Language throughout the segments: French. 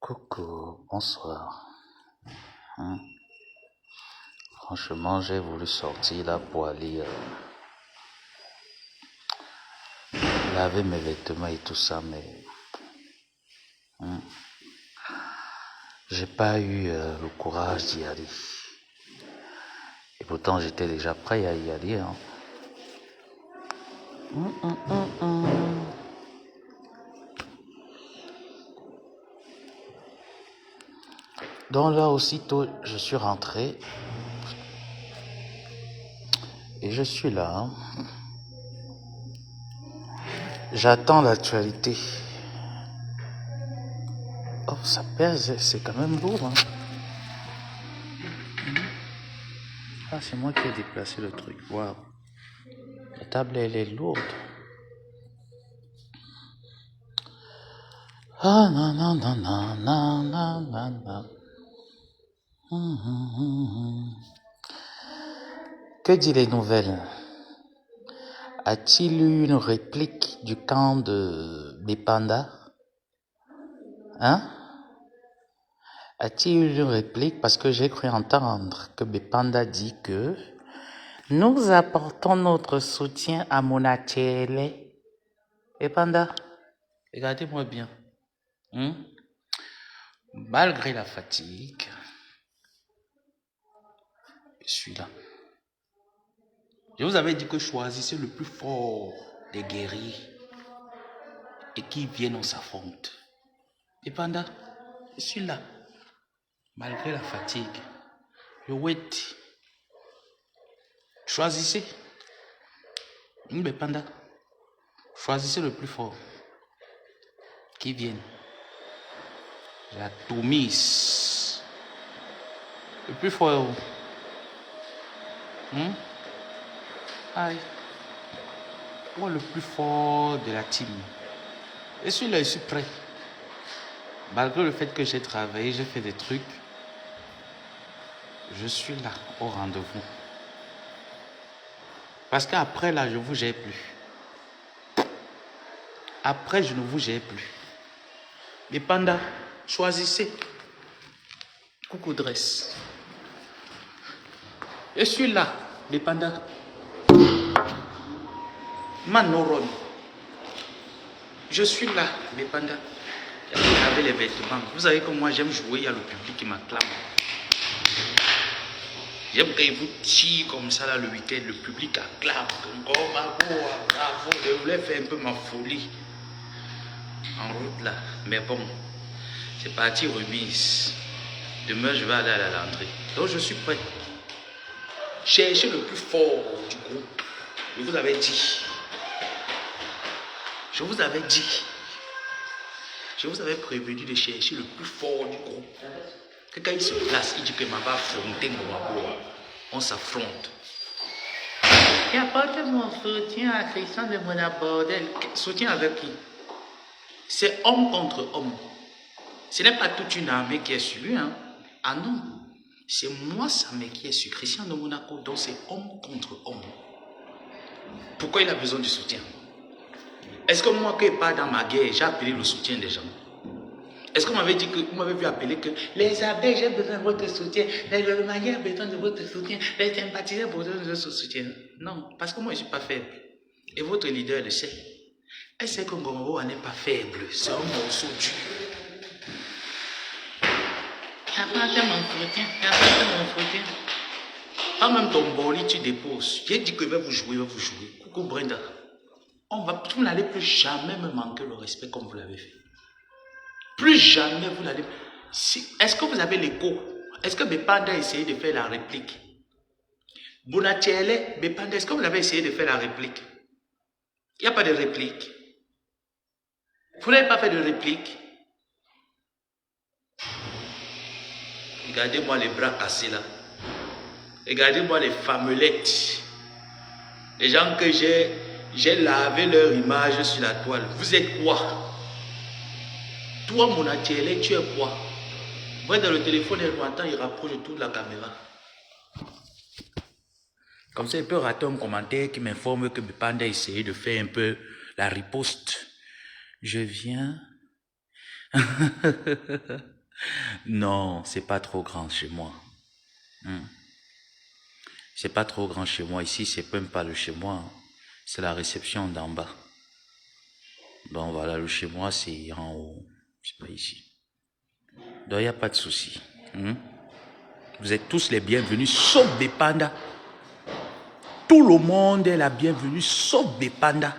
Coucou, bonsoir. Hein? Franchement, j'ai voulu sortir là pour aller laver mes vêtements et tout ça, mais j'ai pas eu le courage d'y aller. Et pourtant, j'étais déjà prêt à y aller. Hein. Donc là, aussitôt, je suis rentré et je suis là. Hein. J'attends l'actualité. Oh, ça pèse, c'est quand même lourd. Hein. Ah, c'est moi qui ai déplacé le truc. Waouh. La table, elle est lourde. Ah, non, non, non, non, non, non, non, non. Que dit les nouvelles? A-t-il eu une réplique du camp de Bepanda? Hein? A-t-il eu une réplique? Parce que j'ai cru entendre que Bepanda dit que nous apportons notre soutien à Monachele. Bepanda, regardez-moi bien. Malgré la fatigue, je suis là. Je vous avais dit que choisissez le plus fort des guerriers et qui viennent, on s'affronte. Bepanda, je suis là. Malgré la fatigue, je wait. Choisissez. Bepanda, choisissez le plus fort qui vienne. J'atomise. Le plus fort est où? Aïe. Moi, le plus fort de la team. Je suis là, je suis prêt. Malgré le fait que j'ai travaillé, j'ai fait des trucs, je suis là, au rendez-vous. Parce qu'après, là, je ne vous gère plus. Après, je ne vous gère plus. Mais Panda, choisissez. Coucou dresse. Je suis là, les pandas. Manoron. Je suis là, les pandas. Avec les vêtements. Vous savez que moi j'aime jouer, il y a le public qui m'acclame. J'aime quand vous tirez comme ça là le week-end, le public acclame. Oh bravo, bravo, je voulais faire un peu ma folie. En route là. Mais bon, c'est parti remise. Demain je vais aller à la rentrée. Donc je suis prêt. Cherchez le plus fort du groupe. Je vous avais dit. Je vous avais dit. Je vous avais prévenu de chercher le plus fort du groupe. Que quand il se place, il dit que ma va affronter Ngomabo. On s'affronte. Et apporte mon soutien à Christian de Monabordel. Soutien avec qui? C'est homme contre homme. Ce n'est pas toute une armée qui est sur lui. Hein? Ah non. C'est moi, Samé, qui est sur Christian de Monaco. Donc c'est homme contre homme. Pourquoi il a besoin du soutien? Est-ce que moi, qui n'ai pas dans ma guerre, j'ai appelé le soutien des gens? Est-ce que vous m'avez dit que vous m'avez vu appeler que les abeilles, j'ai besoin de votre soutien, les manières ont besoin de votre soutien, les sympathisants ont besoin de votre soutien? Non, parce que moi, je ne suis pas faible. Et votre leader le sait. Elle sait que Ngomabo n'est pas faible, c'est un morceau dur. Apporte mon soutien, apporte mon soutien. Pas même ton boli, tu déposes. J'ai dit que je vais vous jouer, Coucou Brenda. Vous n'allez plus jamais me manquer le respect comme vous l'avez fait. Plus jamais vous n'allez... Est-ce que vous avez l'écho? Est-ce que Bepanda a essayé de faire la réplique? Bonachele, Bepanda, est-ce que vous avez essayé de faire la réplique? Il n'y a pas de réplique. Vous n'avez pas fait de réplique? Regardez-moi les bras cassés là. Regardez-moi les famelettes. Les gens que j'ai lavé leur image sur la toile. Vous êtes quoi? Toi, Monachele, tu es quoi? Moi, dans le téléphone, il m'entend, il rapproche de toute la caméra. Comme ça, il peut rater un commentaire qui m'informe que Bepanda a essayé de faire un peu la riposte. Je viens Non, c'est pas trop grand chez moi. Hmm. C'est pas trop grand chez moi. Ici, c'est même pas le chez moi. C'est la réception d'en bas. Donc voilà, le chez moi, c'est en haut. C'est pas ici. Donc il n'y a pas de souci. Hmm. Vous êtes tous les bienvenus, sauf Bepanda. Tout le monde est la bienvenue, sauf Bepanda.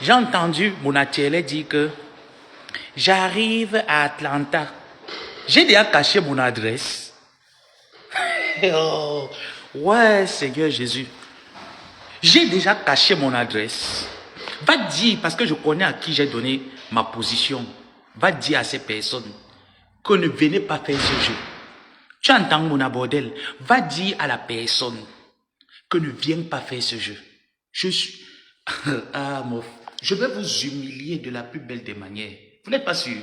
J'ai entendu mon atelier dire que j'arrive à Atlanta. J'ai déjà caché mon adresse. Oh, ouais, Seigneur Jésus. J'ai déjà caché mon adresse. Va dire, parce que je connais à qui j'ai donné ma position, va dire à ces personnes que ne venez pas faire ce jeu. Tu entends mon abordel? Va dire à la personne que ne viens pas faire ce jeu. Je suis... Ah, mon... Je vais vous humilier de la plus belle des manières. Vous n'êtes pas sûr?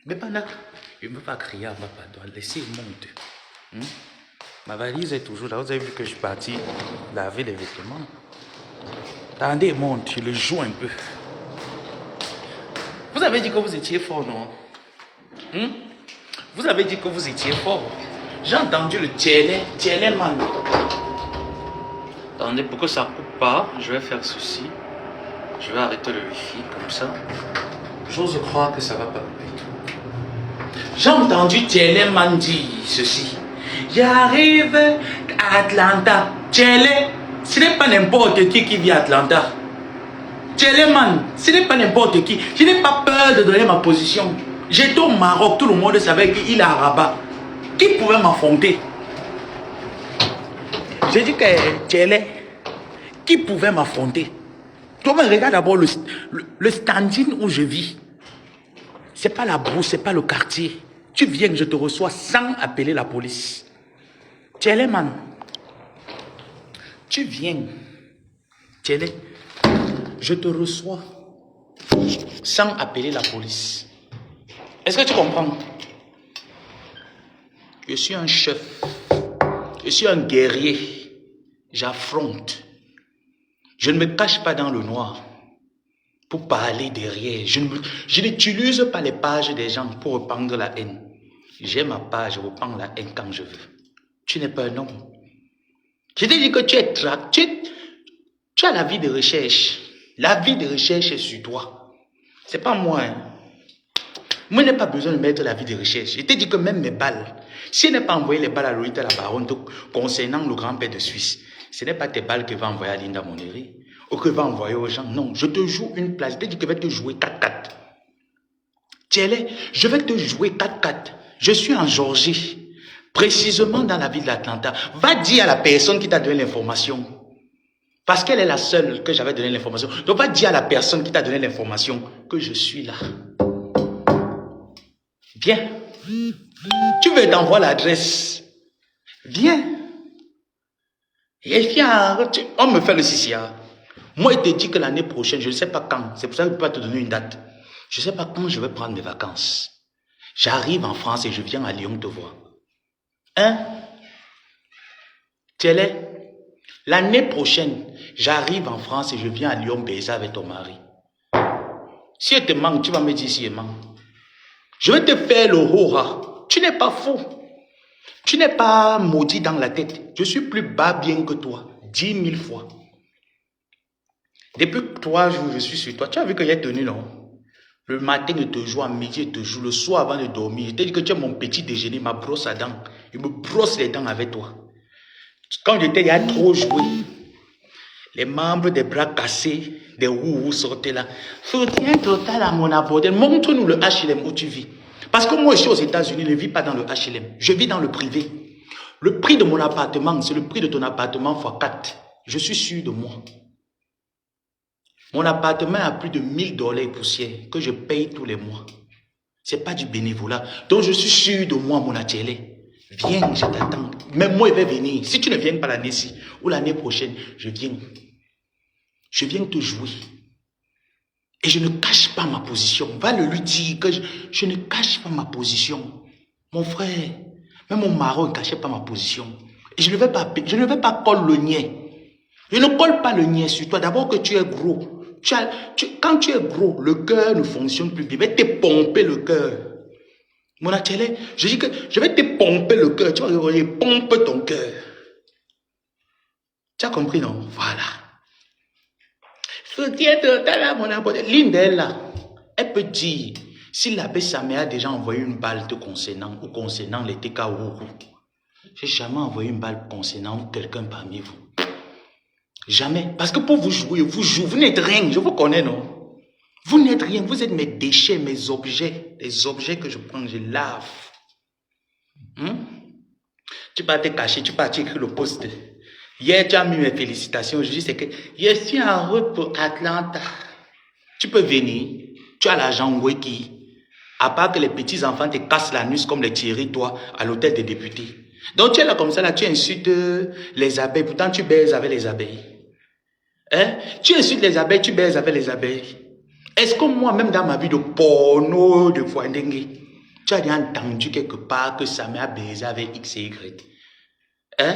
Mais pas là. Je ne veux pas crier à ma pardon. Laissez-moi monter. Ma valise est toujours là. Vous avez vu que je suis parti laver les vêtements. Attendez, monte. Je le joue un peu. Vous avez dit que vous étiez fort, non? Vous avez dit que vous étiez fort. J'ai entendu le télé man. Attendez, pour que ça ne coupe pas, je vais faire ceci. Je vais arrêter le wifi comme ça. J'ose croire que ça va pas couper. J'ai entendu Télé-man dire ceci. J'arrive à Atlanta. Télé, ce n'est pas n'importe qui vit à Atlanta. Télé-man, ce n'est pas n'importe qui. Je n'ai pas peur de donner ma position. J'étais au Maroc, tout le monde savait qu'il est à Rabat. Qui pouvait m'affronter? J'ai dit que Télé, qui pouvait m'affronter? Toi, regarde d'abord le standing où je vis. C'est pas la brousse, c'est pas le quartier. Tu viens, je te reçois sans appeler la police. Télé, man. Tu viens. Télé. Je te reçois sans appeler la police. Est-ce que tu comprends? Je suis un chef. Je suis un guerrier. J'affronte. Je ne me cache pas dans le noir pour parler derrière. Je n'utilise pas les pages des gens pour répandre la haine. J'ai ma page, je reprends la haine quand je veux. Tu n'es pas un homme. Je te dis que tu es tu as la vie de recherche. La vie de recherche est sur toi. C'est pas moi. Moi, je n'ai pas besoin de mettre la vie de recherche. Je te dis que même mes balles, si elle n'a pas envoyé les balles à Lolita la baronne concernant le grand-père de Suisse, ce n'est pas tes balles que va envoyer à Linda Moneri ou que va envoyer aux gens. Non, je te joue une place. Je te dis que je vais te jouer 4-4. Tiens-les, je vais te jouer 4-4. Je suis en Georgie, précisément dans la ville d'Atlanta. Va dire à la personne qui t'a donné l'information. Parce qu'elle est la seule que j'avais donné l'information. Donc va dire à la personne qui t'a donné l'information que je suis là. Viens. Tu veux t'envoyer l'adresse. Viens. Et viens. On me fait le CCA. Moi, il te dit que l'année prochaine, je ne sais pas quand. C'est pour ça que je ne peux pas te donner une date. Je ne sais pas quand je vais prendre mes vacances. J'arrive en France et je viens à Lyon te voir. Hein? Télé. L'année prochaine, j'arrive en France et je viens à Lyon baiser avec ton mari. Si elle te manque, tu vas me dire si elle manque. Je vais te faire le hora. Tu n'es pas fou. Tu n'es pas maudit dans la tête. Je suis plus bas bien que toi. 10 000 fois. Depuis 3 jours, je suis sur toi. Tu as vu que j'ai tenu, non? Le matin, je te joue, à midi, je te joue. Le soir, avant de dormir, je t'ai dit que tu es mon petit déjeuner, ma brosse à dents. Je me brosse les dents avec toi. Quand j'étais, il y a trop joué. Les membres des bras cassés, des ouhou sortaient là. Soutien total à mon abordel. Montre-nous le HLM où tu vis. Parce que moi, je suis aux États-Unis, je ne vis pas dans le HLM. Je vis dans le privé. Le prix de mon appartement, c'est le prix de ton appartement x 4. Je suis sûr de moi. Mon appartement a plus de 1000 $ et poussière que je paye tous les mois. Ce n'est pas du bénévolat. Donc, je suis sûr de moi, mon atelier. Viens, je t'attends. Même moi, je vais venir. Si tu ne viens pas l'année-ci ou l'année prochaine, je viens. Je viens te jouer. Et je ne cache pas ma position. Va le lui dire que je ne cache pas ma position. Mon frère, même mon mari ne cachait pas ma position. Et je ne vais pas coller le niais. Je ne colle pas le niais sur toi. D'abord que tu es gros. Quand tu es gros, le cœur ne fonctionne plus. Je vais te pomper le cœur. Mon atelier, je dis que je vais te pomper le cœur. Tu vas regarder, pompe ton cœur. Tu as compris, non? Voilà. Soutien total à mon abonné. L'une d'elles, là, elle peut dire, si l'abbé Samé a déjà envoyé une balle te concernant ou concernant les TKO, j'ai jamais envoyé une balle concernant quelqu'un parmi vous. Jamais. Parce que pour vous jouer, vous n'êtes rien. Je vous connais, non? Vous n'êtes rien. Vous êtes mes déchets, mes objets. Les objets que je prends, je lave. Tu vas te cacher, tu vas écrire le post. Hier, tu as mis mes félicitations. Je dis, c'est que je suis en route pour Atlanta. Tu peux venir. Tu as l'argent qui, à part que les petits-enfants te cassent la nuit comme les Thierry, toi, à l'hôtel des députés. Donc, tu es là comme ça, là, tu insultes les abeilles. Pourtant, tu baises avec les abeilles. Hein? Tu insultes les abeilles, tu baises avec les abeilles. Est-ce que moi, même dans ma vie de porno, de Fouandengue, tu as déjà entendu quelque part que ça m'a baisé avec X et Y? Hein?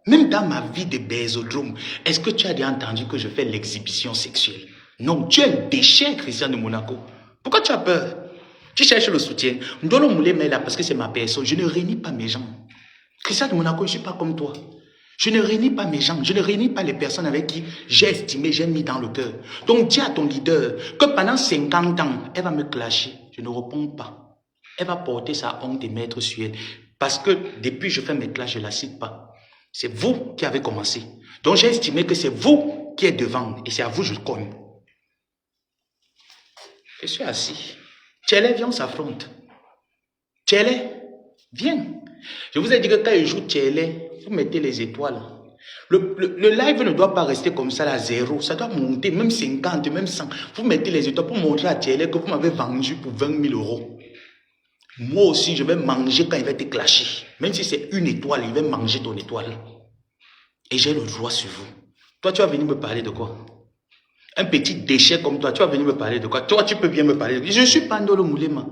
Même dans ma vie de baisodrome, est-ce que tu as déjà entendu que je fais l'exhibition sexuelle? Non, tu es un déchet, Christian de Monaco. Pourquoi tu as peur? Tu cherches le soutien. Ndolo Moulé mais là parce que c'est ma personne. Je ne réunis pas mes gens. Christian de Monaco, je ne suis pas comme toi. Je ne réunis pas mes gens, je ne réunis pas les personnes avec qui j'ai estimé, j'ai mis dans le cœur. Donc dis à ton leader que pendant 50 ans, elle va me clasher. Je ne réponds pas. Elle va porter sa honte et mettre sur elle. Parce que depuis que je fais mes classes, je ne la cite pas. C'est vous qui avez commencé. Donc j'ai estimé que c'est vous qui êtes devant. Et c'est à vous que je cogne. Je suis assis. Tchélé, viens, on s'affronte. Tchélé, viens. Je vous ai dit que quand il joue Tchélé, vous mettez les étoiles. Le live ne doit pas rester comme ça à 0. Ça doit monter, même 50, même 100. Vous mettez les étoiles pour montrer à Tchélé que vous m'avez vendu pour 20 000 euros. Moi aussi, je vais manger quand il va te clasher. Même si c'est une étoile, il va manger ton étoile. Et j'ai le droit sur vous. Toi, tu vas venir me parler de quoi? Un petit déchet comme toi, tu vas venir me parler de quoi? Toi, tu peux bien me parler de quoi? Je ne suis pas Ndolo Moulema.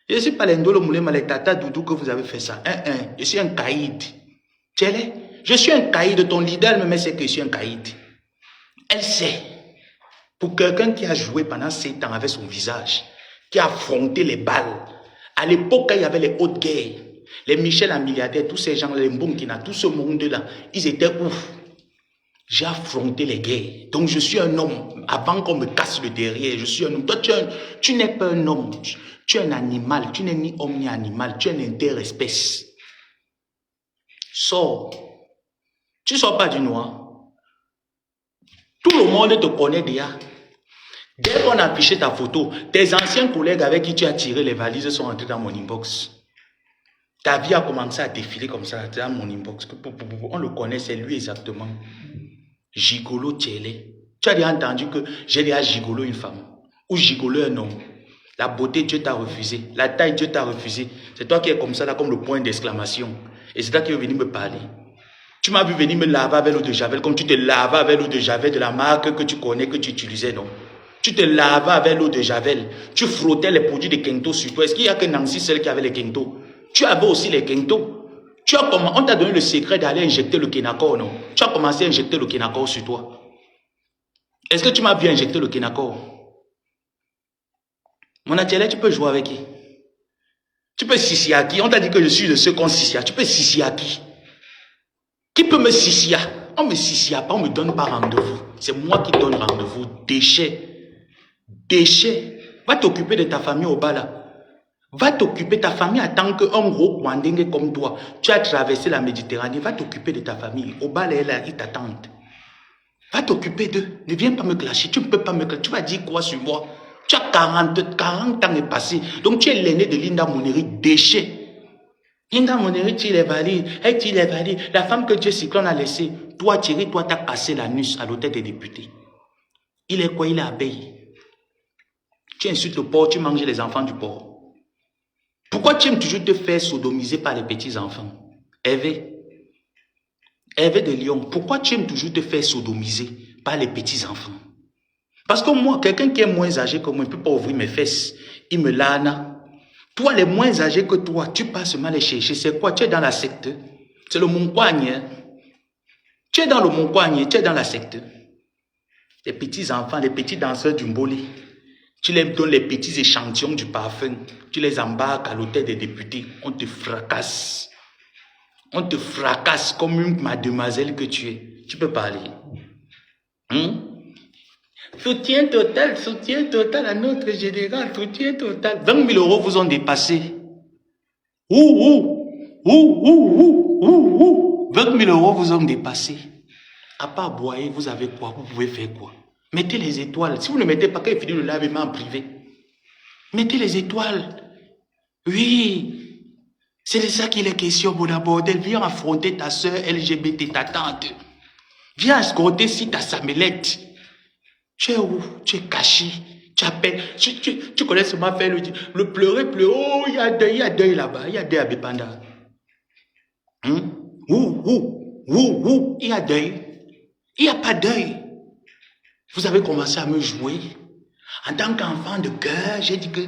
Je ne suis pas les Ndolo Moulema, les Tata Doudou que vous avez fait ça. Je suis un caïd. Tchélé, je suis un caïd. Ton leader me met c'est que je suis un caïd. Elle sait. Pour quelqu'un qui a joué pendant 7 ans avec son visage, qui a affronté les balles. À l'époque, quand il y avait les hautes guerres, les Michel en milliardaire, tous ces gens, les Mbonkina, tout ce monde-là, ils étaient ouf. J'ai affronté les guerres. Donc je suis un homme. Avant qu'on me casse le derrière, je suis un homme. Toi, tu n'es pas un homme. Tu es un animal. Tu n'es ni homme ni animal. Tu es une interespèce. Sors. Tu ne sors pas du noir. Tout le monde te connaît déjà. Dès qu'on a affiché ta photo, tes anciens collègues avec qui tu as tiré les valises sont entrés dans mon inbox. Ta vie a commencé à défiler comme ça dans mon inbox. On le connaît, c'est lui exactement. Gigolo Tchélé. Tu as déjà entendu que j'ai déjà gigolo une femme ou gigolo un homme. La beauté, Dieu t'a refusé. La taille, Dieu t'a refusé. C'est toi qui es comme ça, là, comme le point d'exclamation. Et c'est toi qui es venu me parler. Tu m'as vu venir me laver avec l'eau de Javel, comme tu te lavais avec l'eau de Javel de la marque que tu connais, que tu utilisais, non? Tu te lavais avec l'eau de Javel. Tu frottais les produits de Kento sur toi. Est-ce qu'il n'y a que Nancy seule qui avait les Kento? Tu avais aussi les Kento. On t'a donné le secret d'aller injecter le Kenacor, non? Tu as commencé à injecter le Kenacor sur toi. Est-ce que tu m'as bien injecté le Kenacor? Mon atelier, tu peux jouer avec qui? Tu peux sissi à qui? On t'a dit que je suis de ceux qu'on sissia. Tu peux sissi à qui? Qui peut me sissia? On me sissia pas, on me donne pas rendez-vous. C'est moi qui donne rendez-vous. Déchet. Déchet. Va t'occuper de ta famille au bas là. Va t'occuper de ta famille en tant qu'un gros Kwandengue comme toi. Tu as traversé la Méditerranée. Va t'occuper de ta famille. Au bas là, ils t'attendent. Va t'occuper d'eux. Ne viens pas me clasher. Tu ne peux pas me clasher. Tu vas dire quoi sur moi? Tu as 40 ans est passé. Donc tu es l'aîné de Linda Moneri, déchet. Linda Moneri, tu les valides. Hey, tu les valides. La femme que Dieu Cyclone a laissée. Toi, Thierry, toi, tu as cassé la nuit à l'hôtel des députés. Il est quoi? Il est abeille. Tu insultes le porc, tu manges les enfants du porc. Pourquoi tu aimes toujours te faire sodomiser par les petits-enfants? Hervé de Lyon, pourquoi tu aimes toujours te faire sodomiser par les petits-enfants? Parce que moi, quelqu'un qui est moins âgé que moi, il ne peut pas ouvrir mes fesses. Il me lana. Toi, les moins âgés que toi, tu passes mal les chercher. C'est quoi? Tu es dans la secte. C'est le Montcoigne. Tu es dans le Montcoigne, tu es dans la secte. Les petits enfants, les petits danseurs du Mboli, tu leur donnes les petits échantillons du parfum, tu les embarques à l'hôtel des députés, on te fracasse. On te fracasse comme une mademoiselle que tu es. Tu peux parler. Soutien total à notre général, soutien total. 20 000 euros vous ont dépassé. 20 000 euros vous ont dépassé. À part boyer, vous avez quoi? Vous pouvez faire quoi? Mettez les étoiles. Si vous ne mettez pas, quand il finit le live, en privé. Mettez les étoiles. Oui. C'est de ça qu'il est question, mon bordel. Viens affronter ta soeur LGBT, ta tante. Viens escorter si ta samelette. Tu es où? Tu es caché. Tu appelles. Tu connais seulement faire le pleurer. Oh, il y a deuil là-bas. Il y a deuil à Bépanda. Il y a deuil. Il n'y a pas deuil. Vous avez commencé à me jouer. En tant qu'enfant de cœur, j'ai dit que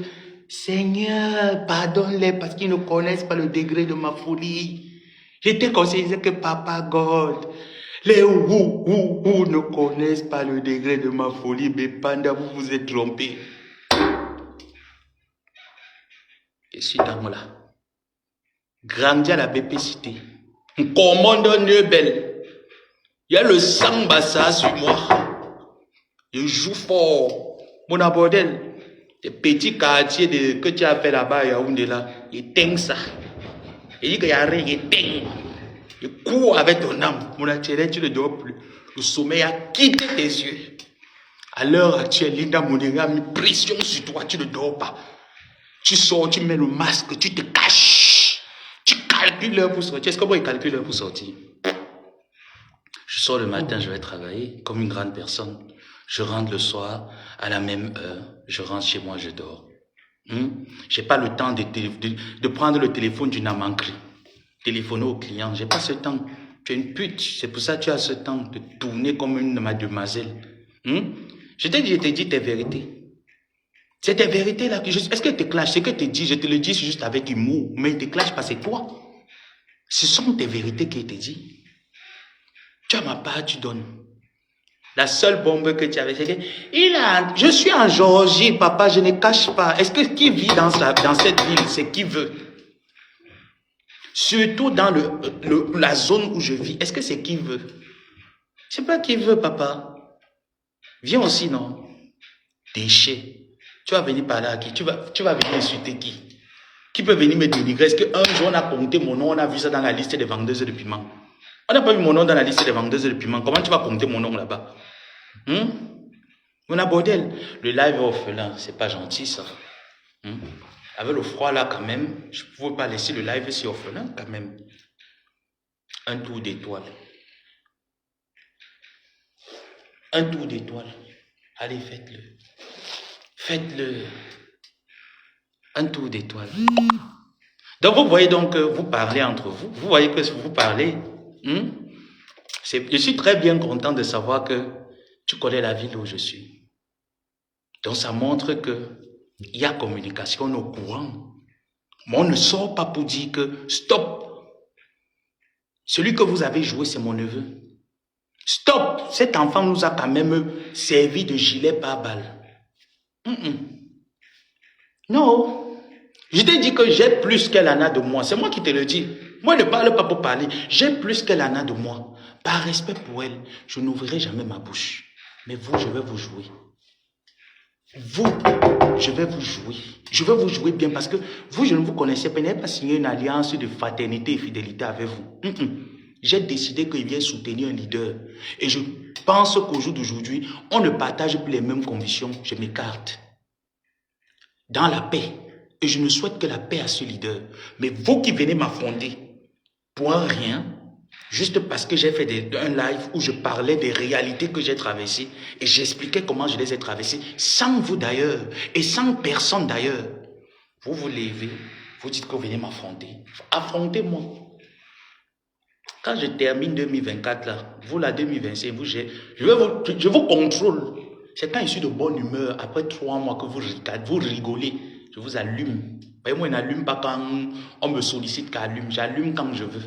Seigneur, pardonne-les parce qu'ils ne connaissent pas le degré de ma folie. J'étais conseillé que Papa God, les ne connaissent pas le degré de ma folie, mais pendant vous vous êtes trompés. Je suis dans là. Grandi à la BP Cité. Commandant Nebel. Il y a le sang bassa sur moi. Je joue fort. Mon abordel. Des petits quartiers que tu as fait là-bas à Yaoundé là. Il t'aime ça. Il dit qu'il n'y a rien, il t'aime. Il court avec ton âme. Mon atelier, tu ne dors plus. Le sommeil a quitté tes yeux. À l'heure actuelle, Linda Mounira a mis pression sur toi, tu ne dors pas. Tu sors, tu mets le masque, tu te caches. Tu calcules l'heure pour sortir. Est-ce que moi, il calcule l'heure pour sortir? Je sors le matin, je vais travailler comme une grande personne. Je rentre le soir à la même heure. Je rentre chez moi, je dors. Je n'ai pas le temps de prendre le téléphone d'une amanquerie. Téléphoner au client. Je n'ai pas ce temps. Tu es une pute. C'est pour ça que tu as ce temps de tourner comme une mademoiselle. Je t'ai dit tes vérités. C'est tes vérités là. Est-ce que te clash? Ce que tu dis, je te le dis juste avec humour. Mais il te clash pas, c'est toi. Ce sont tes vérités qui te disent. Tu as ma part, tu donnes. La seule bombe que tu avais, c'est que je suis en Géorgie, papa, je ne cache pas. Est-ce que qui vit dans cette ville, c'est qui veut? Surtout dans la zone où je vis, est-ce que c'est qui veut? C'est pas qui veut, papa. Viens aussi, non? Déchet. Tu vas venir parler à qui? Tu vas venir insulter qui? Qui peut venir me dénigrer? Est-ce qu'un jour on a compté mon nom, on a vu ça dans la liste des vendeuses de piment? On n'a pas vu mon nom dans la liste des vendeuses de piment. Comment tu vas compter mon nom là-bas? Mon abordel. Le live orphelin, c'est pas gentil ça. Avec le froid là quand même, je ne pouvais pas laisser le live si orphelin quand même. Un tour d'étoile. Un tour d'étoile. Allez, faites-le. Faites-le. Un tour d'étoile. Donc vous voyez donc que vous parlez entre vous. Vous voyez que vous parlez. Je suis très bien content de savoir que tu connais la ville où je suis. Donc ça montre que il y a communication au courant. Mais on ne sort pas pour dire que stop. Celui que vous avez joué, c'est mon neveu. Stop. Cet enfant nous a quand même servi de gilet pare-balles. Non. Je t'ai dit que j'ai plus qu'elle en a de moi. C'est moi qui te le dis. Moi, ne parle pas pour parler. J'ai plus qu'elle en a de moi. Par respect pour elle, je n'ouvrirai jamais ma bouche. Mais vous, je vais vous jouer. Vous, je vais vous jouer. Je vais vous jouer bien parce que vous, je ne vous connaissais pas. Je n'avais pas signé une alliance de fraternité et fidélité avec vous. J'ai décidé qu'il vient soutenir un leader. Et je pense qu'au jour d'aujourd'hui, on ne partage plus les mêmes convictions. Je m'écarte. Dans la paix. Et je ne souhaite que la paix à ce leader. Mais vous qui venez m'affronter pour un rien, juste parce que j'ai fait un live où je parlais des réalités que j'ai traversées et j'expliquais comment je les ai traversées, sans vous d'ailleurs, et sans personne d'ailleurs. Vous vous levez, vous dites que vous venez m'affronter. Affrontez-moi. Quand je termine 2024, là, vous la 2025, je vous contrôle. C'est quand je suis de bonne humeur, après 3 mois que vous rigolez. Je vous allume. Voyez, moi, je n'allume pas quand on me sollicite qu'allume. J'allume quand je veux.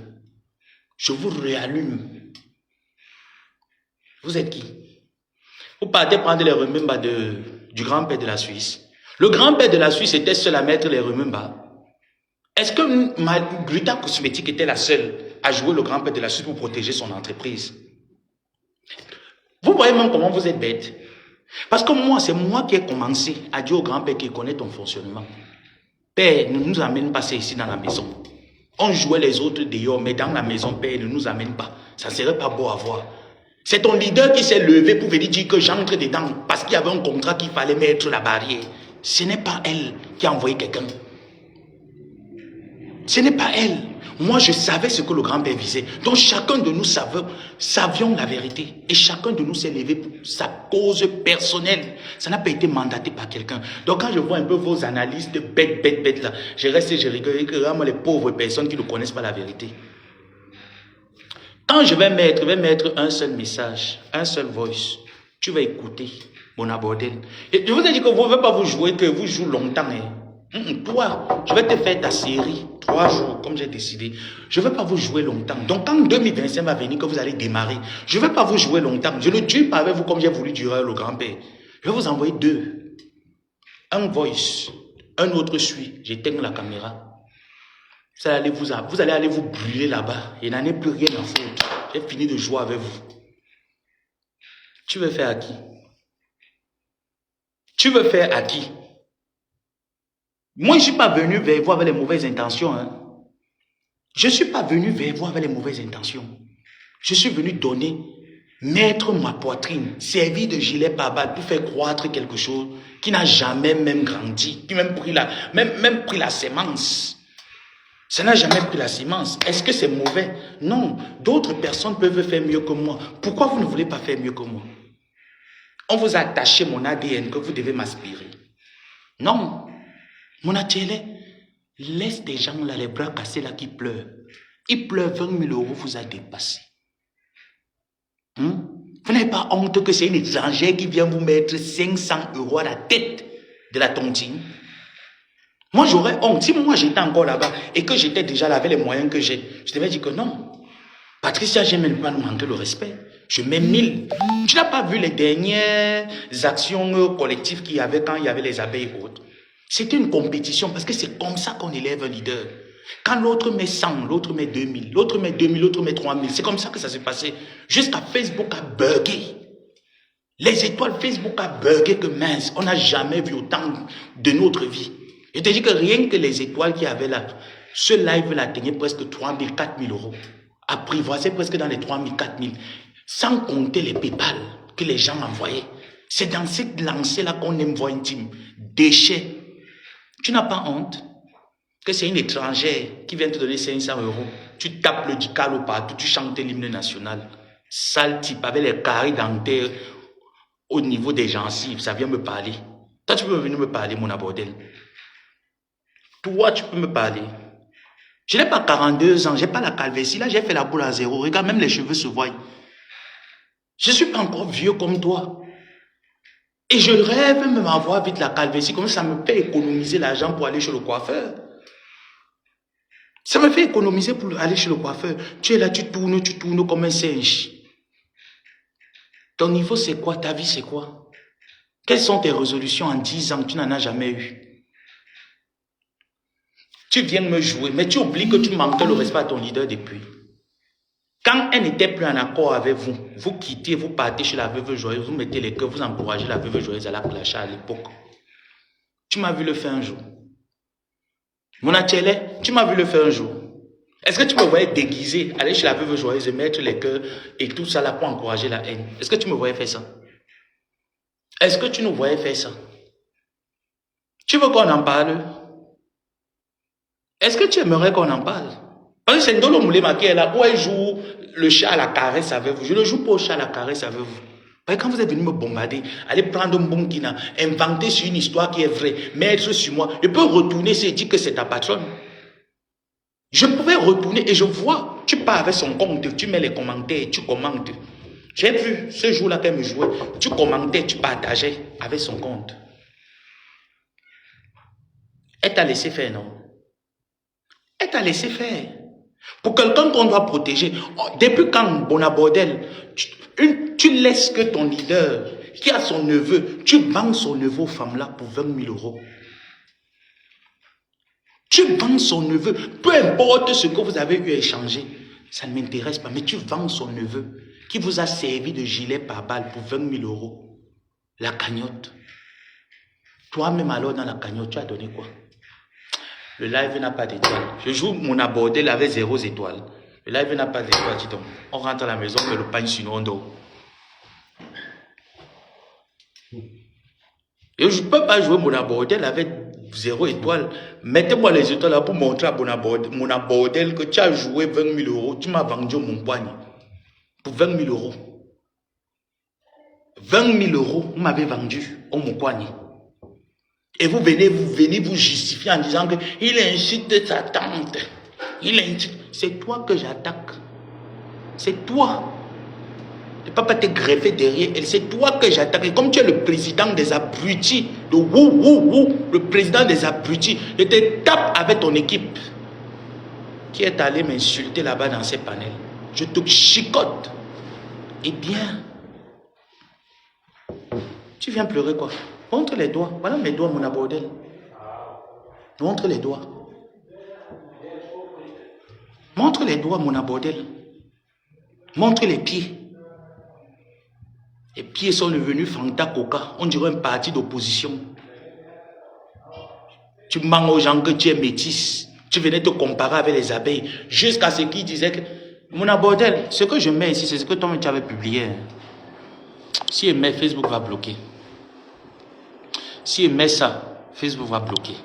Je vous réallume. Vous êtes qui? Vous partez prendre les remembas du grand-père de la Suisse. Le grand-père de la Suisse était seul à mettre les remembas. Est-ce que Gluta Cosmétique était la seule à jouer le grand-père de la Suisse pour protéger son entreprise? Vous voyez même comment vous êtes bête. Parce que moi, c'est moi qui ai commencé à dire au grand-père qui connaît ton fonctionnement. Père, ne nous amène pas ça ici dans la maison. On jouait les autres dehors, mais dans la maison, Père, ne nous amène pas. Ça ne serait pas beau à voir. C'est ton leader qui s'est levé pour venir dire que j'entre dedans parce qu'il y avait un contrat qu'il fallait mettre la barrière. Ce n'est pas elle qui a envoyé quelqu'un. Ce n'est pas elle. Moi, je savais ce que le grand-père visait. Donc, chacun de nous savions la vérité. Et chacun de nous s'est levé pour sa cause personnelle. Ça n'a pas été mandaté par quelqu'un. Donc, quand je vois un peu vos analyses de bêtes là, je reste et je rigole. Et que vraiment les pauvres personnes qui ne connaissent pas la vérité. Quand je vais mettre un seul message, un seul voice, tu vas écouter mon abordel. Et je vous ai dit que vous ne voulez pas vous jouer, que vous jouez longtemps. Toi, je vais te faire ta série, 3 jours, comme j'ai décidé. Je ne vais pas vous jouer longtemps. Donc, quand 2025 va venir, que vous allez démarrer, je ne vais pas vous jouer longtemps. Je ne tue pas avec vous comme j'ai voulu durer le grand-père. Je vais vous envoyer 2. Un voice, un autre suit. J'éteins la caméra. Vous allez aller vous brûler là-bas. Il n'en est plus rien à foutre. J'ai fini de jouer avec vous. Tu veux faire à qui? Tu veux faire à qui? Moi, je ne suis pas venu vers vous avec les mauvaises intentions. Hein. Je ne suis pas venu vers vous avec les mauvaises intentions. Je suis venu donner, mettre ma poitrine, servir de gilet pare-balles pour faire croître quelque chose qui n'a jamais même grandi, qui même pris la sémence. Ça n'a jamais pris la sémence. Est-ce que c'est mauvais? Non. D'autres personnes peuvent faire mieux que moi. Pourquoi vous ne voulez pas faire mieux que moi? On vous a attaché mon ADN que vous devez m'aspirer. Non. Mon atelier, laisse des gens là, les bras cassés là qui pleurent. Ils pleurent, 20 000 euros vous a dépassé. Vous n'avez pas honte que c'est une étrangère qui vient vous mettre 500 euros à la tête de la tontine? Moi, j'aurais honte. Si moi, j'étais encore là-bas et que j'étais déjà là avec les moyens que j'ai, je devais dire que non. Patricia, j'aime même pas nous manquer le respect. Je mets 1000. Tu n'as pas vu les dernières actions collectives qu'il y avait quand il y avait les abeilles hautes. C'était une compétition parce que c'est comme ça qu'on élève un leader. Quand l'autre met 100, l'autre met 2000, l'autre met 2000, l'autre met 3000. C'est comme ça que ça s'est passé. Jusqu'à Facebook a bugué. Les étoiles Facebook a bugué que mince. On n'a jamais vu autant de notre vie. Je te dis que rien que les étoiles qu'il y avait là, ce live là atteignait presque 3000, 4000 euros. Apprivoisé presque dans les 3000, 4000. Sans compter les PayPal que les gens envoyaient. C'est dans cette lancée là qu'on aime voir intime. Déchets. Tu n'as pas honte que c'est une étrangère qui vient te donner 500 euros. Tu tapes le dicalo partout, tu chantes l'hymne national. Sale type avec les caries dentaires au niveau des gencives, ça vient me parler. Toi, tu peux venir me parler, mon abordel. Toi, tu peux me parler. Je n'ai pas 42 ans, je n'ai pas la calvétie. Là, j'ai fait la boule à 0. Regarde, même les cheveux se voient. Je ne suis pas encore vieux comme toi. Et je rêve même avoir vite la calvétie, comme ça me fait économiser l'argent pour aller chez le coiffeur. Ça me fait économiser pour aller chez le coiffeur. Tu es là, tu tournes comme un singe. Ton niveau, c'est quoi? Ta vie, c'est quoi? Quelles sont tes résolutions en 10 ans que tu n'en as jamais eu? Tu viens me jouer, mais tu oublies que tu manquais le respect à ton leader depuis. Quand elle n'était plus en accord avec vous, vous quittez, vous partez chez la veuve joyeuse, vous mettez les cœurs, vous encouragez la veuve joyeuse à la clasher à l'époque. Tu m'as vu le faire un jour. Mon atelier, tu m'as vu le faire un jour. Est-ce que tu me voyais déguiser, aller chez la veuve joyeuse, mettre les cœurs et tout ça là pour encourager la haine? Est-ce que tu me voyais faire ça? Est-ce que tu nous voyais faire ça? Tu veux qu'on en parle? Est-ce que tu aimerais qu'on en parle? Parce que c'est Ndolo Moulema qui est là, où elle joue le chat à la caresse avec vous. Je ne joue pas au chat à la caresse avec vous. Parce que quand vous êtes venu me bombarder, allez prendre un bon kina, inventer sur une histoire qui est vraie, mettre sur moi, je peux retourner et dire que c'est ta patronne. Je pouvais retourner et je vois, tu pars avec son compte, tu mets les commentaires, tu commentes. J'ai vu ce jour-là qu'elle me jouait, tu commentais, tu partageais avec son compte. Elle t'a laissé faire, non? Elle t'a laissé faire. Pour quelqu'un qu'on doit protéger. Depuis quand, Bonabordel, tu laisses que ton leader qui a son neveu. Tu vends son neveu aux femmes là pour 20 000 euros. Tu vends son neveu. Peu importe ce que vous avez eu à échanger. Ça ne m'intéresse pas. Mais tu vends son neveu qui vous a servi de gilet pare-balles pour 20 000 euros. La cagnotte. Toi-même alors dans la cagnotte, tu as donné quoi? Le live n'a pas d'étoile. Je joue mon abordel avec 0 étoiles. Le live n'a pas d'étoile, dis donc. On rentre à la maison, on met le pain sinon on dort. Et je ne peux pas jouer mon abordel avec 0 étoile. Mettez-moi les étoiles là pour montrer à mon abordel que tu as joué 20 000 euros. Tu m'as vendu mon poigne. Pour 20 000 euros. 20 000 euros, vous m'avez vendu au mon poigne. Et vous venez vous justifier en disant qu'il insulte sa tante. Il insulte. C'est toi que j'attaque. C'est toi. Ne peux pas te greffer derrière elle. C'est toi que j'attaque. Et comme tu es le président des abrutis, le président des abrutis, je te tape avec ton équipe qui est allé m'insulter là-bas dans ces panels. Je te chicote. Eh bien, tu viens pleurer quoi? Montre les doigts. Voilà mes doigts, mon abordel. Montre les doigts. Montre les doigts, mon abordel. Montre les pieds. Les pieds sont devenus Fanta Coca. On dirait un parti d'opposition. Tu mens aux gens que tu es métisse. Tu venais te comparer avec les abeilles. Jusqu'à ce qu'ils disaient que... Mon abordel, ce que je mets ici, c'est ce que toi tu avais publié. Si il met, Facebook va bloquer. Si il met ça, Facebook va bloquer.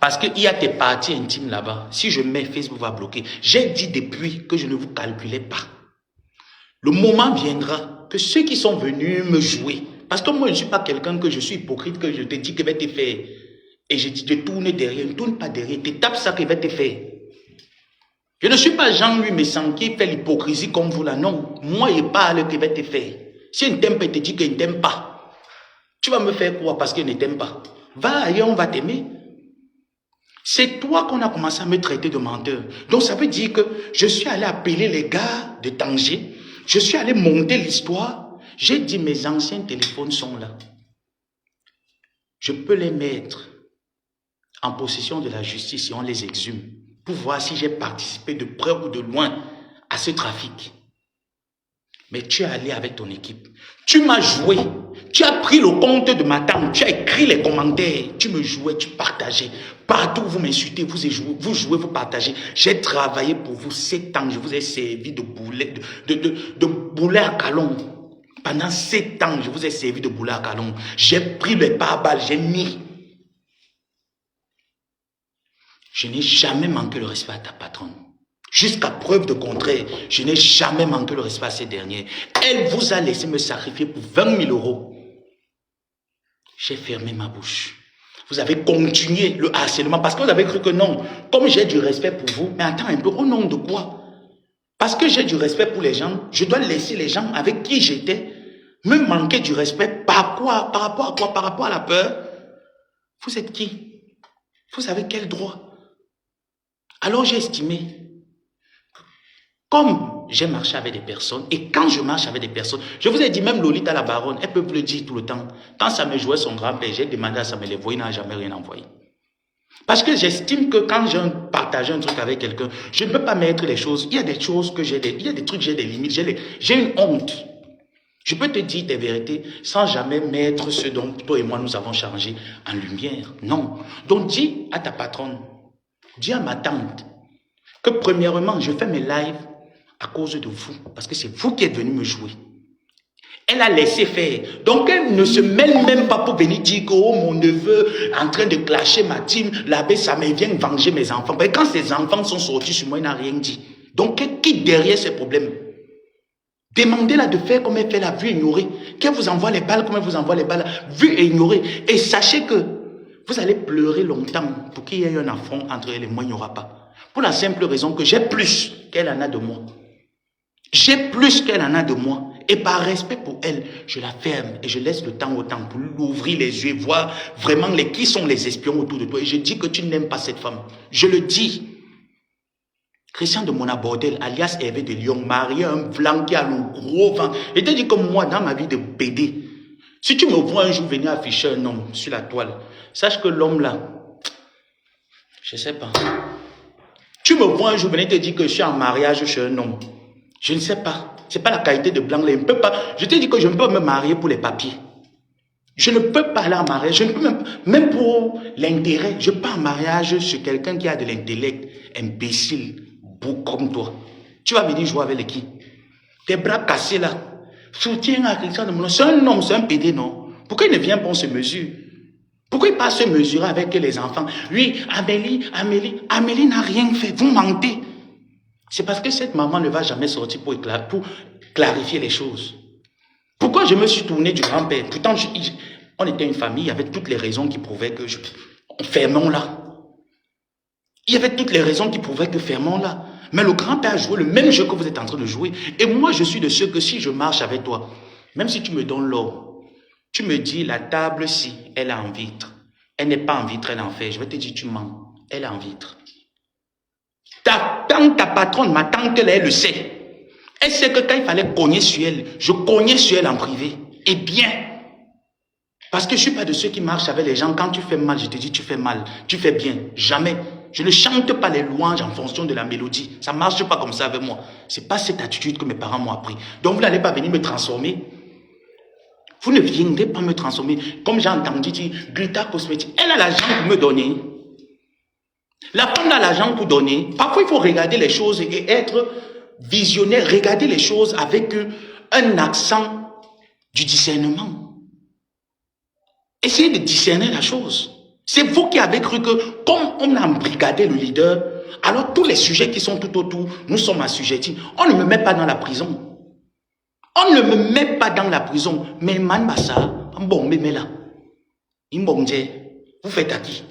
Parce qu'il y a tes parties intimes là-bas. Si je mets, Facebook va bloquer. J'ai dit depuis que je ne vous calculais pas. Le moment viendra que ceux qui sont venus me jouer, parce que moi je ne suis pas quelqu'un que je suis hypocrite, que je te dis que je vais te faire. Et je dis de tourner derrière, ne tourne pas derrière, te tape ça que je vais te faire. Je ne suis pas Jean-Louis Messan qui fait l'hypocrisie comme vous là, non. Moi je parle que je vais te faire. Si il ne t'aime pas, il te dit qu'il ne t'aime pas. Tu vas me faire quoi parce qu'il ne t'aime pas? Va ailleurs, on va t'aimer. C'est toi qu'on a commencé à me traiter de menteur. Donc ça veut dire que je suis allé appeler les gars de Tanger. Je suis allé monter l'histoire. J'ai dit mes anciens téléphones sont là. Je peux les mettre en possession de la justice et on les exhume pour voir si j'ai participé de près ou de loin à ce trafic. Mais tu es allé avec ton équipe. Tu m'as joué. Tu as pris le compte de ma tante. Tu as écrit les commentaires. Tu me jouais, tu partageais. Partout vous m'insultez, vous jouez, vous partagez. J'ai travaillé pour vous 7 ans. Je vous ai servi de boulet, de boulet à calon. Pendant 7 ans, je vous ai servi de boulet à calon. J'ai pris les pare-balles, j'ai mis. Je n'ai jamais manqué le respect à ta patronne. Jusqu'à preuve de contraire, je n'ai jamais manqué le respect à ces derniers. Elle vous a laissé me sacrifier pour 20 000 euros. J'ai fermé ma bouche. Vous avez continué le harcèlement parce que vous avez cru que non. Comme j'ai du respect pour vous, mais attends un peu, au nom de quoi? Parce que j'ai du respect pour les gens, je dois laisser les gens avec qui j'étais me manquer du respect. Par quoi? Par rapport à quoi? Par rapport à la peur? Vous êtes qui? Vous avez quel droit? Alors j'ai estimé, comme j'ai marché avec des personnes, et quand je marche avec des personnes, je vous ai dit, même Lolita la baronne, elle peut vous le dire tout le temps. Quand ça me jouait son grand-père, j'ai demandé à ça me les voir, il n'a jamais rien envoyé. Parce que j'estime que quand je partage un truc avec quelqu'un, je ne peux pas mettre les choses. Il y a des choses que j'ai, il y a des trucs, j'ai des limites, j'ai une honte. Je peux te dire des vérités sans jamais mettre ce dont toi et moi nous avons changé en lumière. Non. Donc dis à ta patronne, dis à ma tante, que premièrement, je fais mes lives à cause de vous, parce que c'est vous qui êtes venu me jouer. Elle a laissé faire. Donc elle ne se mêle même pas pour venir dire que oh, mon neveu est en train de clasher ma team, l'abbé Samuel vient venger mes enfants. Mais quand ses enfants sont sortis sur moi, il n'a rien dit. Donc elle quitte derrière ces problèmes. Demandez-la de faire comme elle fait la vue ignorée. Qu'elle vous envoie les balles comme elle vous envoie les balles, vue et ignorée. Et sachez que vous allez pleurer longtemps pour qu'il y ait un affront entre elle et moi, il n'y aura pas. Pour la simple raison que j'ai plus qu'elle en a de moi. J'ai plus qu'elle en a de moi. Et par respect pour elle, je la ferme et je laisse le temps au temps pour l'ouvrir les yeux, voir vraiment qui sont les espions autour de toi. Et je dis que tu n'aimes pas cette femme. Je le dis. Christian de Monabordel, alias Hervé de Lyon, marié à un blanc qui a le gros ventre. Et te dit comme moi, dans ma vie de BD, si tu me vois un jour venir afficher un homme sur la toile, sache que l'homme là, je ne sais pas. Tu me vois un jour venir te dire que je suis en mariage chez un homme. Je ne sais pas. Ce n'est pas la qualité de blanc là. Je ne peux pas. Je te dis que je ne peux pas me marier pour les papiers. Je ne peux pas aller en mariage. Je ne peux même pour l'intérêt. Je ne peux pas en mariage chez quelqu'un qui a de l'intellect, imbécile, beau comme toi. Tu vas venir jouer avec les qui? Tes bras cassés là. Soutiens à Christian de Moulin. C'est un homme, c'est un PD, non? Pourquoi il ne vient pas, on se mesure? Pourquoi il passe se mesurer avec les enfants? Oui, Amélie n'a rien fait. Vous mentez. C'est parce que cette maman ne va jamais sortir pour clarifier les choses. Pourquoi je me suis tourné du grand-père? Pourtant, on était une famille, il y avait toutes les raisons qui prouvaient que fermons là. Il y avait toutes les raisons qui prouvaient que fermons là. Mais le grand-père a joué le même jeu que vous êtes en train de jouer. Et moi, je suis de ceux que si je marche avec toi, même si tu me donnes l'or, tu me dis la table, si elle est en vitre. Elle n'est pas en vitre, elle est en fer. Je vais te dire, tu mens. Elle est en vitre. Ta patronne, ma tante, elle le sait. Elle sait que quand il fallait cogner sur elle, je cognais sur elle en privé. Et bien. Parce que je ne suis pas de ceux qui marchent avec les gens. Quand tu fais mal, je te dis tu fais mal. Tu fais bien. Jamais. Je ne chante pas les louanges en fonction de la mélodie. Ça ne marche pas comme ça avec moi. Ce n'est pas cette attitude que mes parents m'ont appris. Donc vous n'allez pas venir me transformer. Vous ne viendrez pas me transformer. Comme j'ai entendu dire, Grita Cosmétique, elle a l'argent pour me donner. La femme a l'argent pour donner. Parfois, il faut regarder les choses et être visionnaire. Regarder les choses avec un accent du discernement. Essayez de discerner la chose. C'est vous qui avez cru que, comme on a embrigadé le leader, alors tous les sujets qui sont tout autour, nous sommes assujettis. On ne me met pas dans la prison. On ne me met pas dans la prison. Mais man basa, bon, mais là. Vous faites à qui?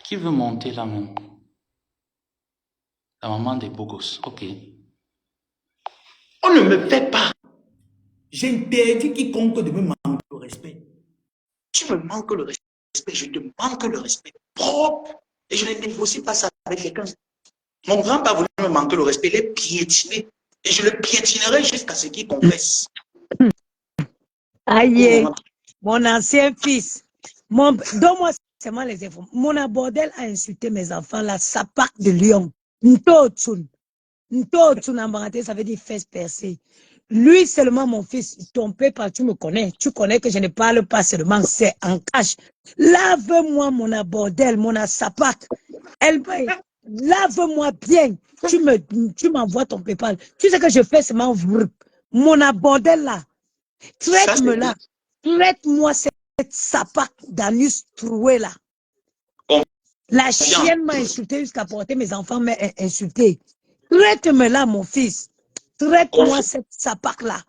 Qui veut monter là même? La maman des beaux gosses. Ok. On ne me fait pas. J'interdis quiconque de me manquer le respect. Tu me manques le respect, je te manque le respect propre. Et je ne négocie pas ça avec quelqu'un. Mon grand-père voulait me manquer le respect, il est piétiné. Et je le piétinerai jusqu'à ce qu'il confesse. Aïe, mon ancien fils. Donne-moi seulement les infos. Mon abordel a insulté mes enfants, la sapac de Lyon. Ntotun. Ntotun en parenthèse, ça veut dire fesses percées. Lui seulement, mon fils, ton père, tu me connais. Tu connais que je ne parle pas seulement, c'est en cache. Lave-moi mon abordel, mon sapac. Lave-moi bien. Tu m'envoies ton PayPal. Tu sais que je fais seulement mon abordel là. Traite-moi là. Traite-moi cette sapac d'anus troué là. La chienne m'a insulté jusqu'à porter mes enfants m'a insulté. Traite-moi là, mon fils. Traite-moi cette sapac là.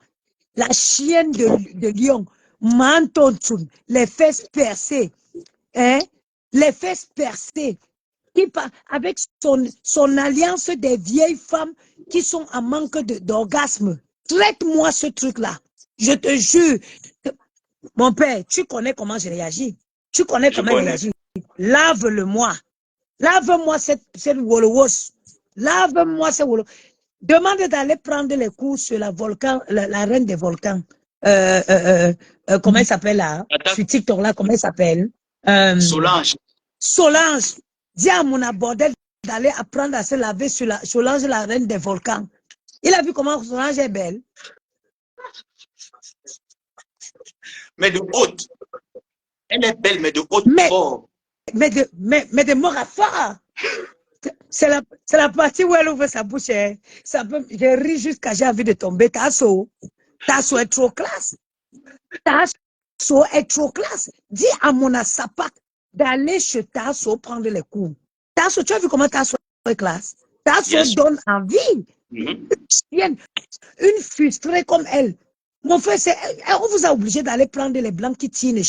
La chienne de Lyon. Mantontun. Les fesses percées. Hein? Les fesses percées. Avec son alliance des vieilles femmes qui sont en manque d'orgasme. Traite-moi ce truc-là. Je te jure. Mon père, tu connais comment je réagis. Tu connais comment je réagis. Lave-le-moi. Lave-moi cette wolowos. Lave-moi cette wolowos. Demande d'aller prendre les cours sur la reine des volcans. Comment elle s'appelle là? Sur TikTok là, comment elle s'appelle? Solange. Solange. Dis à mon abordel d'aller apprendre à se laver sur Solange, la reine des volcans. Il a vu comment Solange est belle. Mais de haute. Elle est belle, mais de haute fort. Mais de mort à fort. C'est la partie où elle ouvre sa bouche. Hein. Je ris jusqu'à j'ai envie de tomber. Tasso est trop classe. Tasso est trop classe. Dis à mon sapac d'aller chez Tasso prendre les cours. Tasso, tu as vu comment Tasso est classe? Tasso donne envie. Une frustrée comme elle. Mon frère, on vous a obligé d'aller prendre les blancs qui ne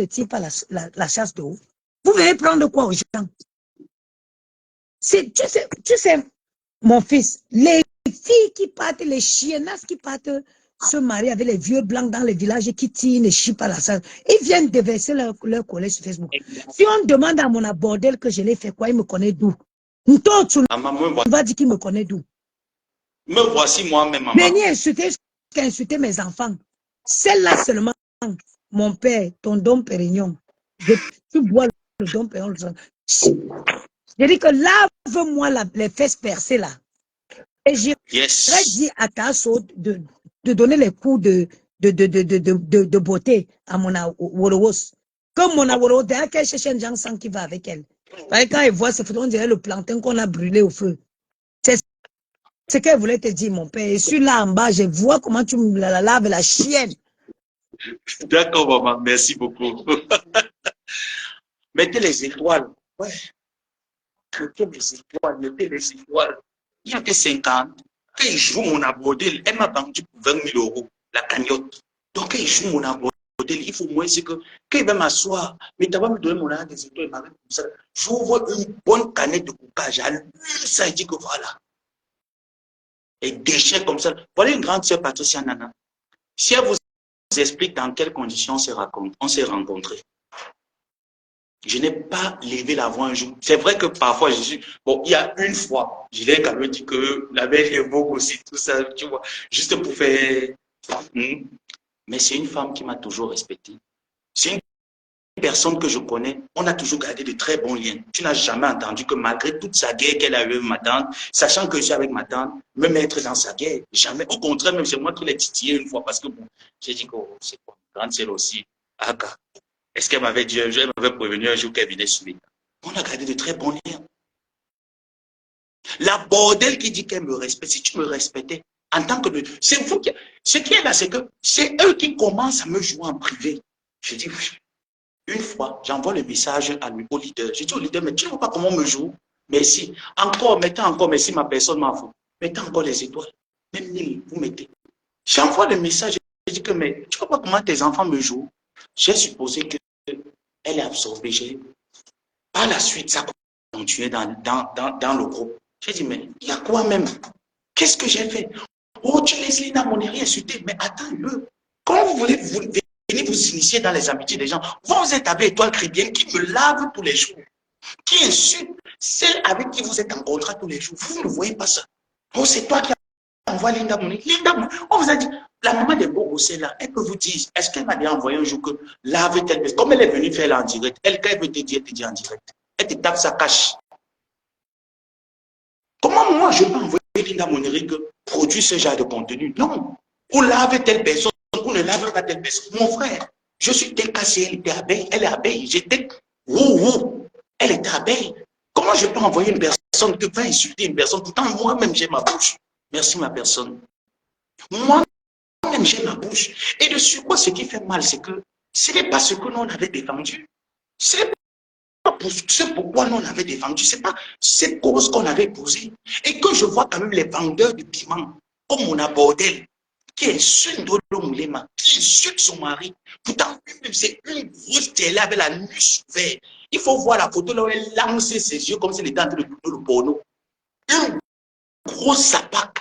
tirent pas la chasse d'eau. Vous venez prendre quoi aux gens? Tu sais, mon fils, les filles qui partent, les chiennasses qui partent se marient avec les vieux blancs dans les villages qui tirent, ne chient pas la salle. Ils viennent déverser leur colère sur Facebook. Si on demande à mon abordel que je l'ai fait quoi, il me connaît d'où? Toi, tu vas dire qu'il me connaît d'où? Me voici moi-même, maman. Venez insulter mes enfants. Celle-là seulement, mon père, ton Dom Pérignon. Tu bois le Dom Pérignon. Je dis que lave-moi les fesses percées là. Et j'ai dit à Tasso de donner les coups de beauté à mon Aworos. Comme mon Aworos, dès qu'elle cherche un gens sang qui va avec elle. Parce que quand elle voit ce photo, on dirait le plantain qu'on a brûlé au feu. C'est ce qu'elle voulait te dire, mon père. Et celui-là en bas, je vois comment tu me la laves la chienne. D'accord, maman, merci beaucoup. Mettez les étoiles. Ouais. Mettez les étoiles, mettez les étoiles. Il y a que 50. Quand il joue mon abordel, elle m'a vendu pour 20 000 euros, la cagnotte. Donc, quand il joue mon abordel, il faut moins c'est que quand il va m'asseoir, mais tu vas me donner mon argent des étoiles, il m'arrête comme ça. J'ouvre une bonne canette de coca, j'allume ça et dit que voilà. Et déchets comme ça. Voilà une grande sœur Patricia Nana. Si elle vous explique dans quelles conditions on s'est rencontrés. Je n'ai pas levé la voix un jour. C'est vrai que parfois, je suis... Bon, il y a une fois, je l'ai quand même dit que la belle est beau aussi, tout ça, tu vois, juste pour faire... Mais c'est une femme qui m'a toujours respecté. C'est une personne que je connais. On a toujours gardé de très bons liens. Tu n'as jamais entendu que malgré toute sa guerre qu'elle a eue avec ma tante, sachant que je suis avec ma tante, me mettre dans sa guerre. Jamais. Au contraire, même c'est moi qui l'ai titillé une fois parce que bon, j'ai dit que oh, c'est quoi, grande celle aussi. Aga. Est-ce qu'elle m'avait dit, elle m'avait prévenu un jour qu'elle venait sur l'État? On a gardé de très bons liens. La bordel qui dit qu'elle me respecte, si tu me respectais, en tant que... C'est vous qui... Ce qui est là, c'est que c'est eux qui commencent à me jouer en privé. Je dis, une fois, j'envoie le message au leader. Je dis au leader, mais tu ne vois pas comment on me joue? Merci. Encore, mettez encore, merci, ma personne m'en fout. Mettez encore les étoiles. Même Nil, vous mettez. J'envoie le message, je dis que, mais tu ne vois pas comment tes enfants me jouent? J'ai supposé que elle est absorbée. Par la suite, ça continuait dans le groupe. J'ai dit, mais il y a quoi même? Qu'est-ce que j'ai fait? Oh, tu laisses Linda Moneri insulter. Mais attends-le. Quand vous voulez venir vous initier dans les amitiés des gens, vous êtes avec Étoile Chrétienne qui me lave tous les jours, qui insulte celle avec qui vous êtes en contrat tous les jours. Vous ne voyez pas ça. Oh, c'est toi qui envoie Linda Moneri. Linda Moneri, on vous a dit, la maman des beaux c'est là, elle peut vous dire, est-ce qu'elle m'a déjà envoyé un jour que lave telle personne? Comme elle est venue faire là en direct, elle, quand elle veut te dire, elle te dit en direct. Elle te tape sa cache. Comment moi, je peux envoyer Linda Moneri que produit ce genre de contenu? Non. Ou lave telle personne, ou ne lave pas telle personne. Mon frère, je suis décassé, elle était abeille, elle est abeille. J'étais elle était abeille. Comment je peux envoyer une personne qui va insulter une personne? Pourtant, moi-même, j'ai ma bouche. Merci, ma personne. Moi-même, j'ai ma bouche. Et de sur quoi, ce qui fait mal, c'est que ce n'est pas ce que l'on avait défendu. C'est ce pourquoi nous on avait défendu, c'est pas cette cause qu'on avait posée. Et que je vois quand même les vendeurs de piment, comme mon abordel, qui insulte Ndolo Moulema, qui insulte son mari. Pourtant, c'est une grosse télé avec la nuit ouverte. Il faut voir la photo là où elle lance ses yeux comme si elle était en train de tourner le porno. Une grosse sapac.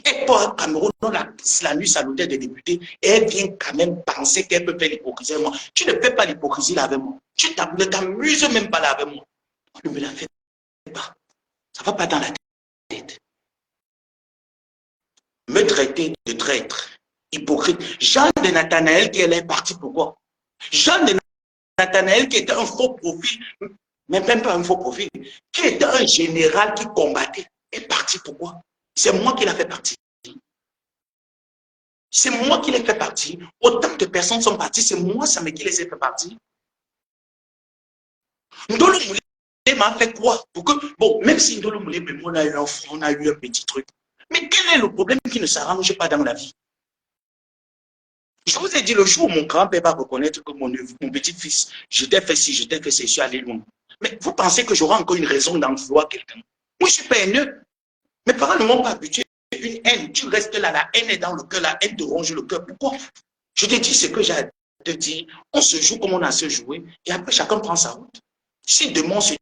Et pour un Cameroun, la nuit salutaire des députés, et elle vient quand même penser qu'elle peut faire l'hypocrisie avec moi. Tu ne fais pas l'hypocrisie là avec moi. Tu ne t'amuses même pas là avec moi. Ne me la fais pas. Ça ne va pas dans la tête. Me traiter de traître, hypocrite. Jean de Nathanaël qui est parti pourquoi? Jean de Nathanaël qui était un faux profil, même pas un faux profil, qui était un général qui combattait, est parti pourquoi? C'est moi qui l'a fait partir. C'est moi qui l'ai fait partir. Autant de personnes sont parties, c'est moi qui les ai fait partir. Ndolo Moulé m'a fait quoi? Pour que, bon, même si Ndolo Moulé, on a eu un front, on a eu un petit truc. Mais quel est le problème qui ne s'arrange pas dans la vie? Je vous ai dit le jour où mon grand-père va reconnaître que mon petit-fils, je t'ai fait ci, je t'ai fait ci, je suis allé loin. Mais vous pensez que j'aurai encore une raison d'en vouloir quelqu'un? Moi, je suis pas haineux. Mes parents ne m'ont pas habitué. Une haine, tu restes là, la haine est dans le cœur, la haine te ronge le cœur. Pourquoi? Je te dis ce que j'ai à te dire. On se joue comme on a à se jouer et après chacun prend sa route. Si demain on se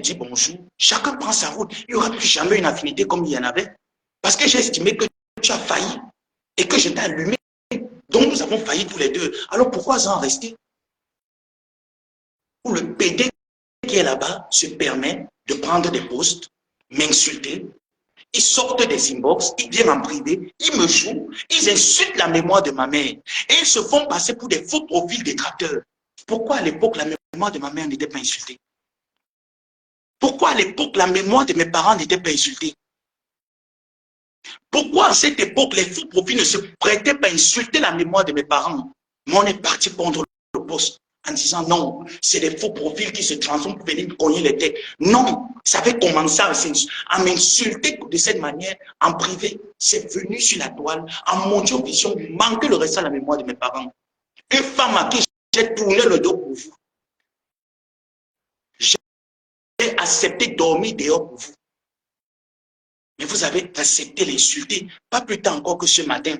dit bonjour, chacun prend sa route. Il n'y aura plus jamais une affinité comme il y en avait. Parce que j'ai estimé que tu as failli et que je t'ai allumé nous avons failli tous les deux. Alors pourquoi en rester? Où le PD qui est là-bas se permet de prendre des postes, m'insulter, ils sortent des inbox, ils viennent en privé, ils me jouent, ils insultent la mémoire de ma mère et ils se font passer pour des faux profils détracteurs. Pourquoi à l'époque la mémoire de ma mère n'était pas insultée? Pourquoi à l'époque la mémoire de mes parents n'était pas insultée? Pourquoi à cette époque les faux profils ne se prêtaient pas à insulter la mémoire de mes parents? Mais on est parti prendre le poste en disant non, c'est des faux profils qui se transforment pour venir me cogner les têtes. Non, ça avait commencé à m'insulter de cette manière en privé. C'est venu sur la toile, en mondial-vision, manquer le reste à la mémoire de mes parents. Une femme à qui j'ai tourné le dos pour vous. J'ai accepté de dormir dehors pour vous. Mais vous avez accepté l'insulter. Pas plus tard encore que ce matin.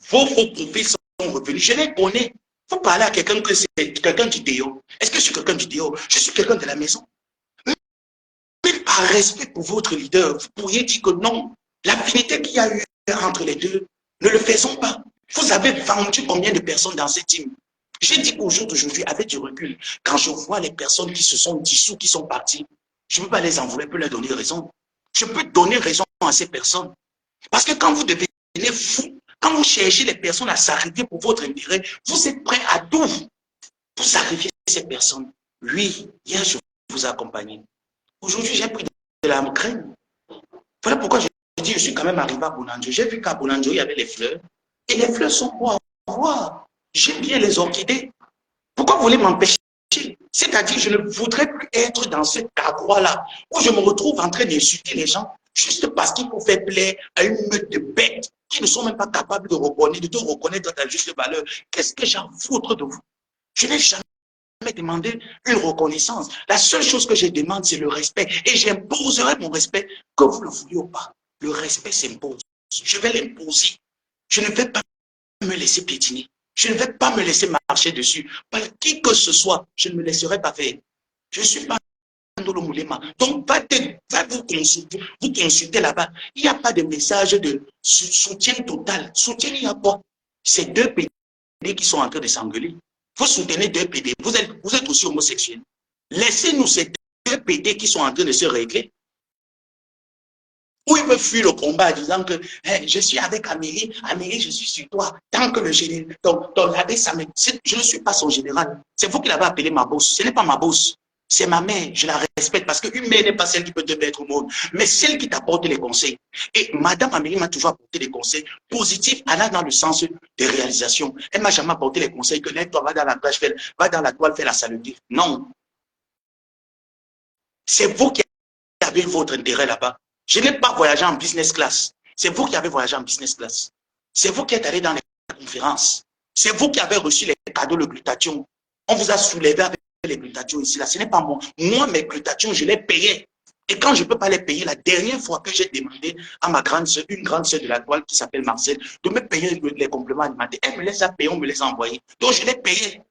Vos faux profils sont revenus. Je les connais. Vous parlez à quelqu'un que c'est quelqu'un du dehors. Est-ce que je suis quelqu'un du dehors? Je suis quelqu'un de la maison. Mais par respect pour votre leader, vous pourriez dire que non. L'affinité qu'il y a eu entre les deux, ne le faisons pas. Vous avez vendu combien de personnes dans cette team? J'ai dit qu'au jour d'aujourd'hui, avec du recul, quand je vois les personnes qui se sont dissous, qui sont parties, je ne peux pas les envoyer, je peux leur donner raison. Je peux donner raison à ces personnes. Parce que quand vous devenez fou, quand vous cherchez les personnes à sacrifier pour votre intérêt, vous êtes prêt à tout pour sacrifier ces personnes. Oui, hier, je vous ai accompagné. Aujourd'hui, j'ai pris de la graine. Voilà pourquoi je dis, je suis quand même arrivé à Bounanjo. J'ai vu qu'à Bounanjo, il y avait les fleurs. Et les fleurs sont pour avoir. J'aime bien les orchidées. Pourquoi vous voulez m'empêcher? C'est-à-dire, je ne voudrais plus être dans ce cadre-là, où je me retrouve en train d'insulter les gens, juste parce qu'il faut faire plaisir à une meute de bêtes qui ne sont même pas capables de te reconnaître dans ta juste valeur. Qu'est-ce que j'en foutre de vous? Je n'ai jamais demandé une reconnaissance. La seule chose que je demande, c'est le respect. Et j'imposerai mon respect, que vous le vouliez ou pas. Le respect s'impose. Je vais l'imposer. Je ne vais pas me laisser piétiner. Je ne vais pas me laisser marcher dessus. Par qui que ce soit, je ne me laisserai pas faire. Je ne suis pas dans le moulema. Donc, va vous consulter là-bas. Il n'y a pas de message de soutien total. Soutien, il n'y a pas. C'est deux PD qui sont en train de s'engueuler. Vous soutenez deux PD. Vous êtes aussi homosexuel. Laissez-nous ces deux PD qui sont en train de se régler. Ou il peut fuir le combat en disant que hey, je suis avec Amélie, Amélie, je suis sur toi. Tant que le général, ton abbé, je ne suis pas son général. C'est vous qui l'avez appelé ma bosse. Ce n'est pas ma bosse. C'est ma mère. Je la respecte parce qu'une mère n'est pas celle qui peut te mettre au monde, mais celle qui t'apporte les conseils. Et Madame Amélie m'a toujours apporté des conseils positifs, allant dans le sens des réalisations. Elle ne m'a jamais apporté les conseils que lève-toi, va dans la plage, va dans la toile, fais la saluté. Non. C'est vous qui avez votre intérêt là-bas. Je n'ai pas voyagé en business class. C'est vous qui avez voyagé en business class. C'est vous qui êtes allé dans les conférences. C'est vous qui avez reçu les cadeaux, le glutathion. On vous a soulevé avec les glutations ici. Là. Ce n'est pas moi. Moi, mes glutations, je les payais. Et quand je ne peux pas les payer, la dernière fois que j'ai demandé à ma grande soeur, une grande soeur de la toile qui s'appelle Marcel, de me payer les compléments alimentaires, elle me les a payés, on me les a envoyés. Donc, je les payais.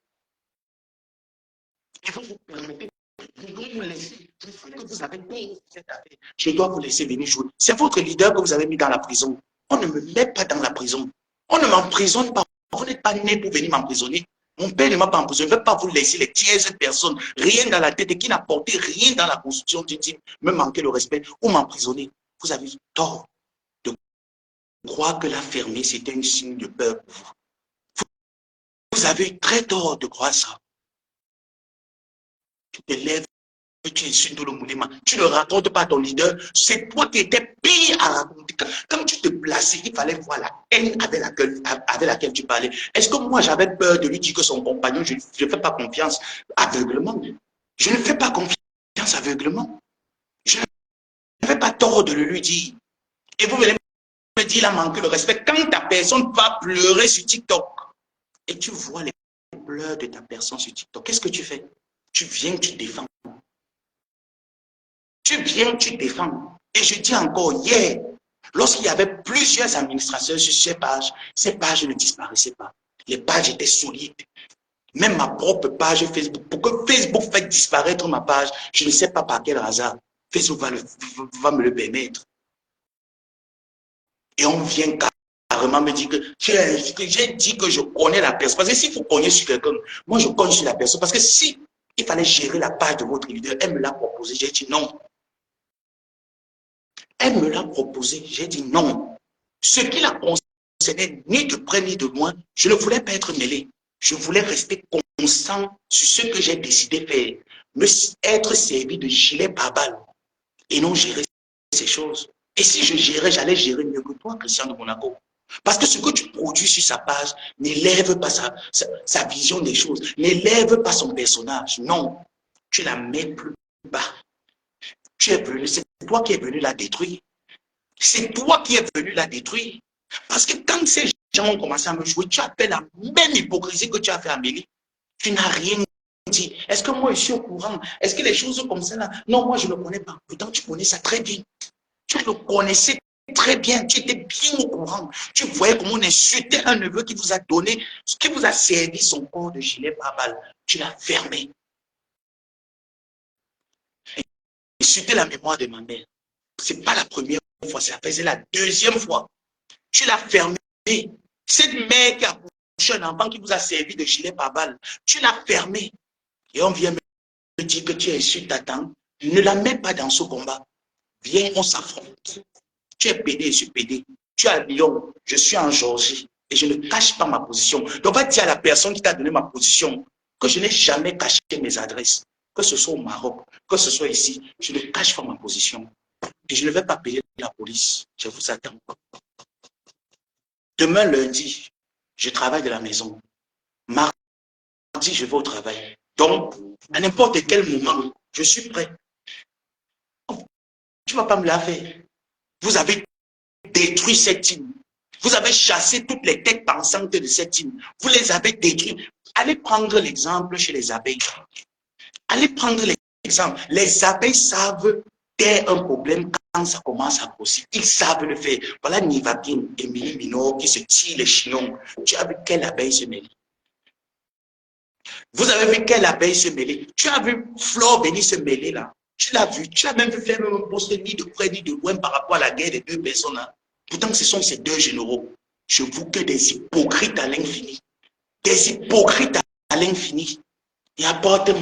Et vous vous permettez. Je dois vous laisser. Je sais que vous avez payé cette affaire. Je dois vous laisser venir jouer. C'est votre leader que vous avez mis dans la prison. On ne me met pas dans la prison. On ne m'emprisonne pas. Vous n'êtes pas né pour venir m'emprisonner. Mon père ne m'a pas emprisonné. Je ne vais pas vous laisser les tièses personnes, rien dans la tête et qui n'apportaient rien dans la constitution du type, me manquer le respect ou m'emprisonner. Vous avez tort de croire que la fermer, c'était un signe de peur pour vous. Vous avez très tort de croire ça. Tu te lèves, tu insultes le mouvement, tu ne racontes pas à ton leader, c'est toi qui étais pire à raconter. Quand tu te plaçais, il fallait voir la haine avec laquelle tu parlais. Est-ce que moi j'avais peur de lui dire que son compagnon, je ne fais pas confiance aveuglement? Je ne fais pas confiance aveuglement. Je n'avais pas tort de le lui dire. Et vous venez me dire, il a manqué le respect. Quand ta personne va pleurer sur TikTok et tu vois les pleurs de ta personne sur TikTok, qu'est-ce que tu fais? Tu viens, tu défends. Tu viens, tu défends. Et je dis encore, hier, lorsqu'il y avait plusieurs administrateurs sur ces pages ne disparaissaient pas. Les pages étaient solides. Même ma propre page Facebook. Pour que Facebook fasse disparaître ma page, je ne sais pas par quel hasard. Facebook va me le permettre. Et on vient carrément me dire que j'ai dit que je connais la personne. Parce que s'il faut cogner sur quelqu'un, moi je cogne sur la personne. Parce que si il fallait gérer la page de votre leader, elle me l'a proposé, j'ai dit non. Elle me l'a proposé, j'ai dit non. Ce qui la concernait, ni de près ni de loin, je ne voulais pas être mêlé. Je voulais rester constant sur ce que j'ai décidé de faire. Être servi de gilet pare-balles et non gérer ces choses. Et si je gérais, j'allais gérer mieux que toi, Christian de Monaco. Parce que ce que tu produis sur sa page n'élève pas sa vision des choses, n'élève pas son personnage. Non, tu la mets plus bas. Tu es venu, c'est toi qui es venu la détruire. C'est toi qui es venu la détruire. Parce que quand ces gens ont commencé à me jouer, tu as fait la même hypocrisie que tu as fait à Amélie. Tu n'as rien dit. Est-ce que moi je suis au courant? Est-ce que les choses comme ça là? Non, moi je ne connais pas. Pourtant, tu connais ça très bien. Tu le connaissais très bien. Tu étais bien au courant. Tu voyais comment on insultait un neveu qui vous a donné, qui vous a servi son corps de gilet pare-balles. Tu l'as fermé. Insulter la mémoire de ma mère. Ce n'est pas la première fois, c'est la deuxième fois. Tu l'as fermé. Cette mère qui a couché un enfant qui vous a servi de gilet pare-balles, tu l'as fermé. Et on vient me dire que tu insultes ta tante. Ne la mets pas dans ce combat. Viens, on s'affronte. Tu es pédé, je suis pédé. Tu es à Lyon, je suis en Géorgie. Et je ne cache pas ma position. Donc, va dire à la personne qui t'a donné ma position que je n'ai jamais caché mes adresses. Que ce soit au Maroc, que ce soit ici, je ne cache pas ma position. Et je ne vais pas payer la police. Je vous attends. Demain, lundi, je travaille de la maison. Mardi, je vais au travail. Donc, à n'importe quel moment, je suis prêt. Tu ne vas pas me laver. Vous avez détruit cette team. Vous avez chassé toutes les têtes pensantes de cette team. Vous les avez détruites. Allez prendre l'exemple chez les abeilles. Allez prendre l'exemple. Les abeilles savent qu'il y a un problème quand ça commence à grossir. Ils savent le faire. Voilà Nivapine, Émilie Minot qui se tire les chignons. Tu as vu quelle abeille se mêler? Vous avez vu quelle abeille se mêler? Tu as vu Flore Béni se mêler là? Tu l'as vu. Tu as même vu faire un poste ni de près ni de loin par rapport à la guerre des deux personnes là. Pourtant, ce sont ces deux généraux. Je vous que des hypocrites à l'infini. Des hypocrites à l'infini. Et apportez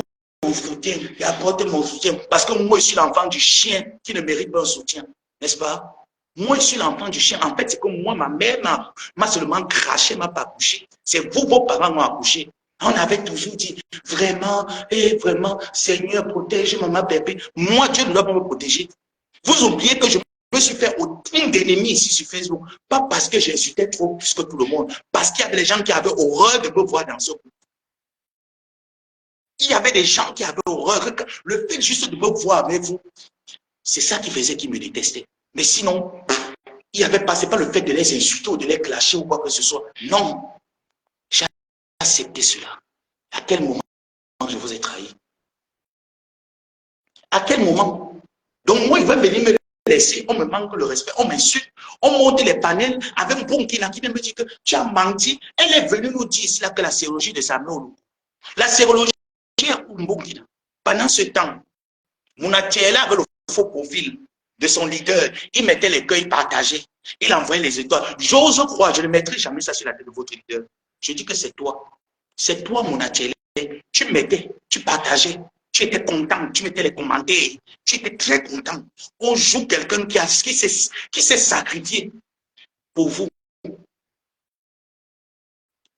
mon soutien. Et apportez mon soutien. Parce que moi, je suis l'enfant du chien qui ne mérite pas un soutien. N'est-ce pas? Moi, je suis l'enfant du chien. En fait, c'est comme moi, ma mère m'a seulement craché, m'a pas accouché. C'est vous, vos parents m'ont accouché. On avait toujours dit, vraiment, et vraiment, Seigneur, protège maman bébé. Moi, Dieu ne doit pas me protéger. Vous oubliez que je me suis fait autant d'ennemis ici sur Facebook. Pas parce que j'insultais trop plus que tout le monde. Parce qu'il y avait des gens qui avaient horreur de me voir dans ce groupe. Il y avait des gens qui avaient horreur. Le fait juste de me voir avec vous, c'est ça qui faisait qu'ils me détestaient. Mais sinon, il n'y avait pas, c'est pas le fait de les insulter ou de les clasher ou quoi que ce soit. Non. J'ai accepté cela. À quel moment je vous ai trahi? À quel moment? Donc moi, il va venir me laisser, on me manque le respect, on m'insulte, on monte les panels avec Bonkina qui vient me dire que tu as menti. Elle est venue nous dire ici là que la sérologie de Samuel, la sérologie est Bonkina. Pendant ce temps, Mounatiela avait le faux profil de son leader. Il mettait les cueils partagés. Il envoyait les étoiles. J'ose croire, je ne mettrai jamais ça sur la tête de votre leader. Je dis que c'est toi. C'est toi, Mounatiela. Tu mettais, tu partageais. Tu étais content, tu mettais les commentaires, tu étais très content. On joue quelqu'un qui s'est sacrifié pour vous.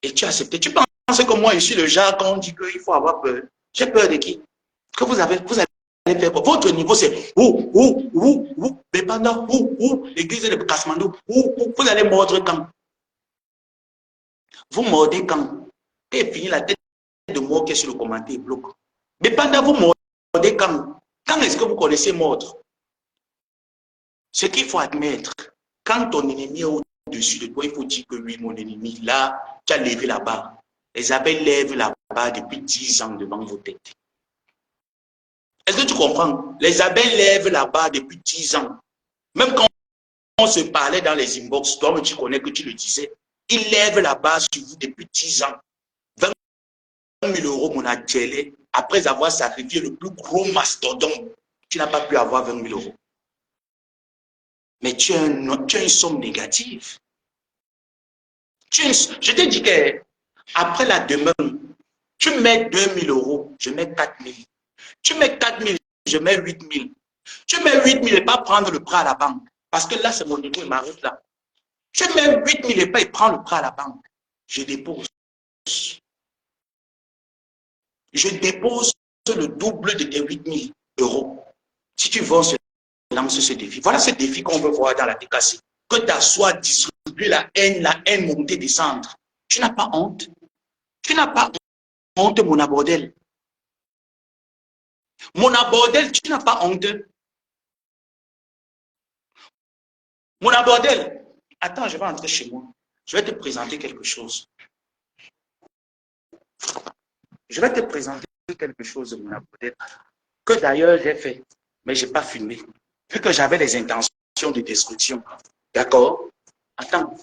Et tu as accepté. Tu penses que moi, je suis le genre quand on dit qu'il faut avoir peur. J'ai peur de qui? Que vous allez faire. Votre niveau, c'est mais pendant l'église de Kasmandou, vous allez mordre quand? Vous mordez quand? Et fini la tête de mort qui est sur le commentaire bloc. Mais pendant vous mordez quand? Quand est-ce que vous connaissez mordre? Ce qu'il faut admettre, quand ton ennemi est au-dessus de toi, il faut dire que oui, mon ennemi, là, tu as levé la barre. Les abeilles lèvent la barre depuis 10 ans devant vos têtes. Est-ce que tu comprends? Les abeilles lèvent la barre depuis 10 ans. Même quand on se parlait dans les inbox, toi, tu connais que tu le disais, ils lèvent la barre sur vous depuis 10 ans. 20 000 € mon atelier, après avoir sacrifié le plus gros mastodonte, tu n'as pas pu avoir 20 000 €. Mais tu as une somme négative. Je t'ai dit que après la demande, tu mets 2000 euros, je mets 4000. Tu mets 4000, je mets 8000. Tu mets 8000 et pas prendre le prêt à la banque. Parce que là, c'est mon niveau, il m'arrête là. Tu mets 8000 et pas prendre le prêt à la banque. Je dépose. Je dépose le double de tes 8000 euros. Si tu veux, on se lance ce défi. Voilà ce défi qu'on veut voir dans la TKC. Que ta soie distribue la haine monter, descendre. Tu n'as pas honte. Tu n'as pas honte, mon abordel. Mon abordel, tu n'as pas honte. Mon abordel. Attends, je vais entrer chez moi. Je vais te présenter quelque chose. Je vais te présenter quelque chose, mon abordel, que d'ailleurs j'ai fait, mais je n'ai pas filmé. Vu que j'avais les intentions de destruction. D'accord? Attends.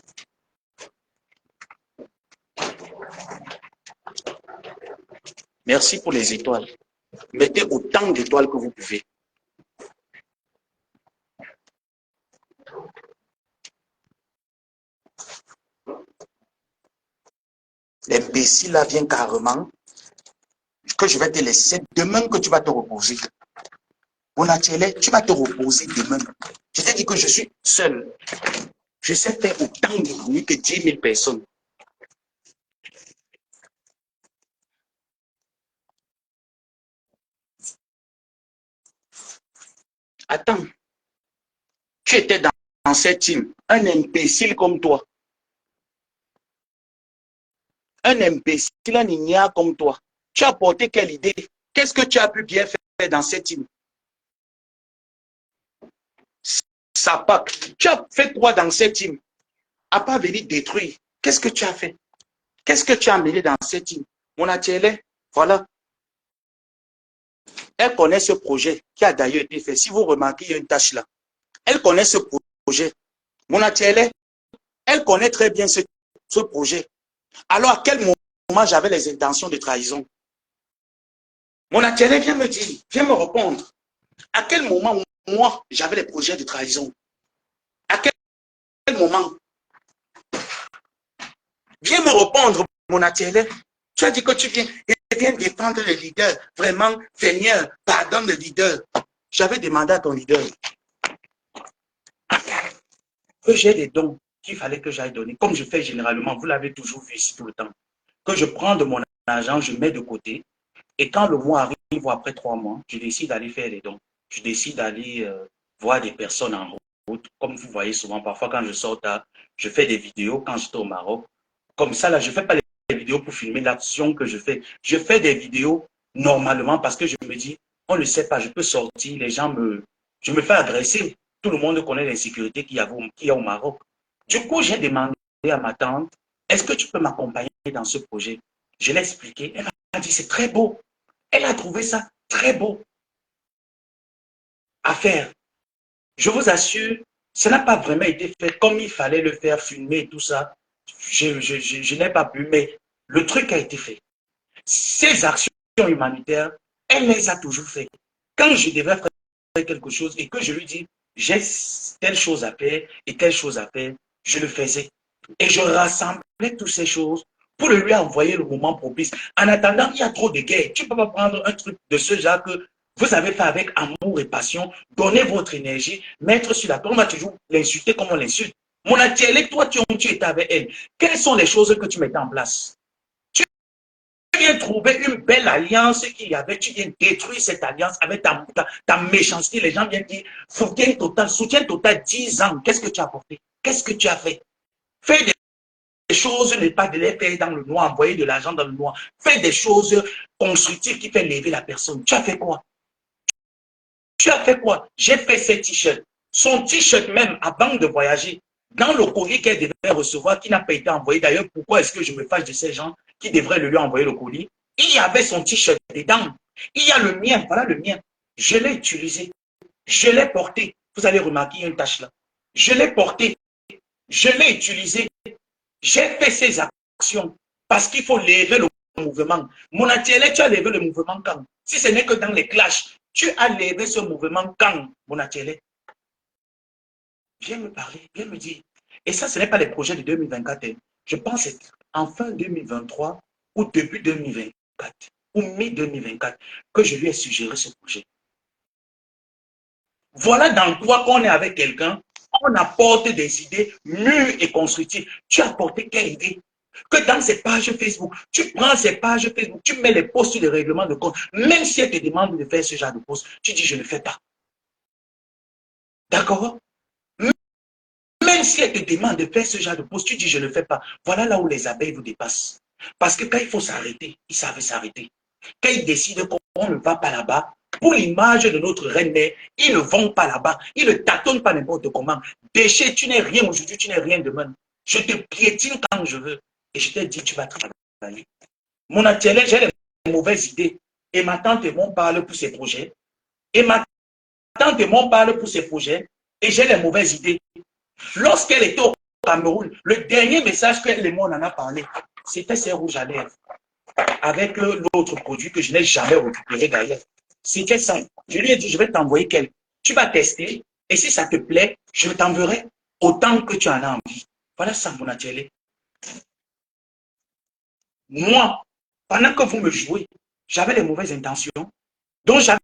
Merci pour les étoiles. Mettez autant d'étoiles que vous pouvez. L'imbécile là vient carrément que je vais te laisser demain que tu vas te reposer. Bonachele, tu vas te reposer demain. Je t'ai dit que je suis seul. Je sais faire autant de bruit que 10 000 personnes. Attends. Tu étais dans cette team. Un imbécile comme toi. Un imbécile, un ignare comme toi. Tu as porté quelle idée? Qu'est-ce que tu as pu bien faire dans cette team? Sapak, tu as fait quoi dans cette team? À part venir détruire. Qu'est-ce que tu as fait? Qu'est-ce que tu as amené dans cette team? Mon atelier, voilà. Elle connaît ce projet qui a d'ailleurs été fait. Si vous remarquez, il y a une tâche là. Elle connaît ce projet. Mon atelier, elle connaît très bien ce projet. Alors, à quel moment j'avais les intentions de trahison? Mon atelier, viens me dire, viens me répondre. À quel moment, moi, j'avais les projets de trahison? À quel moment? Viens me répondre, mon atelier. Tu as dit que tu viens défendre le leader. Vraiment, Seigneur, pardonne le leader. J'avais demandé à ton leader que j'ai des dons qu'il fallait que j'aille donner. Comme je fais généralement, vous l'avez toujours vu ici tout le temps. Que je prends de mon argent, je mets de côté. Et quand le mois arrive, ou après 3 mois, je décide d'aller faire des dons. Je décide d'aller voir des personnes en route. Comme vous voyez souvent, parfois quand je sors tard, je fais des vidéos quand j'étais au Maroc. Comme ça, là, je ne fais pas les vidéos pour filmer l'action que je fais. Je fais des vidéos normalement parce que je me dis, on ne sait pas, je peux sortir, les gens je me fais agresser. Tout le monde connaît l'insécurité qu'il y a au Maroc. Du coup, j'ai demandé à ma tante, est-ce que tu peux m'accompagner dans ce projet? Je l'ai expliqué. Elle m'a dit, c'est très beau. Elle a trouvé ça très beau à faire. Je vous assure, ça n'a pas vraiment été fait comme il fallait le faire, filmer et tout ça. Je n'ai pas pu, mais le truc a été fait. Ces actions humanitaires, elle les a toujours fait. Quand je devais faire quelque chose et que je lui dis, j'ai telle chose à faire et telle chose à faire, je le faisais. Et je rassemblais toutes ces choses pour lui envoyer le moment propice. En attendant, il y a trop de guerres. Tu ne peux pas prendre un truc de ce genre que vous avez fait avec amour et passion, donner votre énergie, mettre sur la table. On va toujours l'insulter comme on l'insulte. Mon atelier, toi, tu étais avec elle. Quelles sont les choses que tu mettais en place? Tu viens trouver une belle alliance qu'il y avait, tu viens détruire cette alliance avec ta méchanceté. Les gens viennent dire soutien total 10 ans. Qu'est-ce que tu as apporté? Qu'est-ce que tu as fait? Fais des choses, ne pas de les faire dans le noir, envoyer de l'argent dans le noir. Fais des choses constructives qui font lever la personne. Tu as fait quoi? Tu as fait quoi? J'ai fait ces t-shirts. Son t-shirt même, avant de voyager, dans le courrier qu'elle devait recevoir, qui n'a pas été envoyé. D'ailleurs, pourquoi est-ce que je me fâche de ces gens qui devraient lui envoyer le courrier? Il y avait son t-shirt dedans. Il y a le mien, voilà le mien. Je l'ai utilisé. Je l'ai porté. Vous allez remarquer, il y a une tache là. Je l'ai porté. Je l'ai utilisé. J'ai fait ces actions parce qu'il faut lever le mouvement. Mon atelier, tu as levé le mouvement quand? Si ce n'est que dans les clashs, tu as levé ce mouvement quand, mon atelier? Viens me parler, viens me dire. Et ça, ce n'est pas les projets de 2024. Je pense que c'est en fin 2023 ou début 2024 ou mi-2024 que je lui ai suggéré ce projet. Voilà dans quoi qu'on est avec quelqu'un, on apporte des idées mûres et constructives. Tu as apporté quelle idée? Que dans ces pages Facebook, tu prends ces pages Facebook, tu mets les posts de règlement de compte, même si elle te demande de faire ce genre de post, tu dis je ne fais pas. D'accord? Même si elle te demande de faire ce genre de post, tu dis je ne le fais pas. Voilà là où les abeilles vous dépassent. Parce que quand il faut s'arrêter, ils savent s'arrêter. Quand ils décident qu'on ne va pas là-bas, pour l'image de notre reine-mère, ils ne vont pas là-bas. Ils ne tâtonnent pas n'importe comment. Déchet, tu n'es rien aujourd'hui, tu n'es rien demain. Je te piétine quand je veux. Et je te dis, tu vas travailler. Mon atelier, j'ai les mauvaises idées. Et ma tante et mon parle pour ses projets. Et ma tante et mon parle pour ses projets. Et j'ai les mauvaises idées. Lorsqu'elle était au Cameroun, le dernier message qu'elle et moi en a parlé, c'était ses rouges à lèvres. Avec l'autre produit que je n'ai jamais récupéré d'ailleurs. C'était ça. Je lui ai dit, je vais t'envoyer quelques. Tu vas tester. Et si ça te plaît, je t'enverrai autant que tu en as envie. Voilà ça, mon atelier. Moi, pendant que vous me jouez, j'avais les mauvaises intentions. Donc, j'avais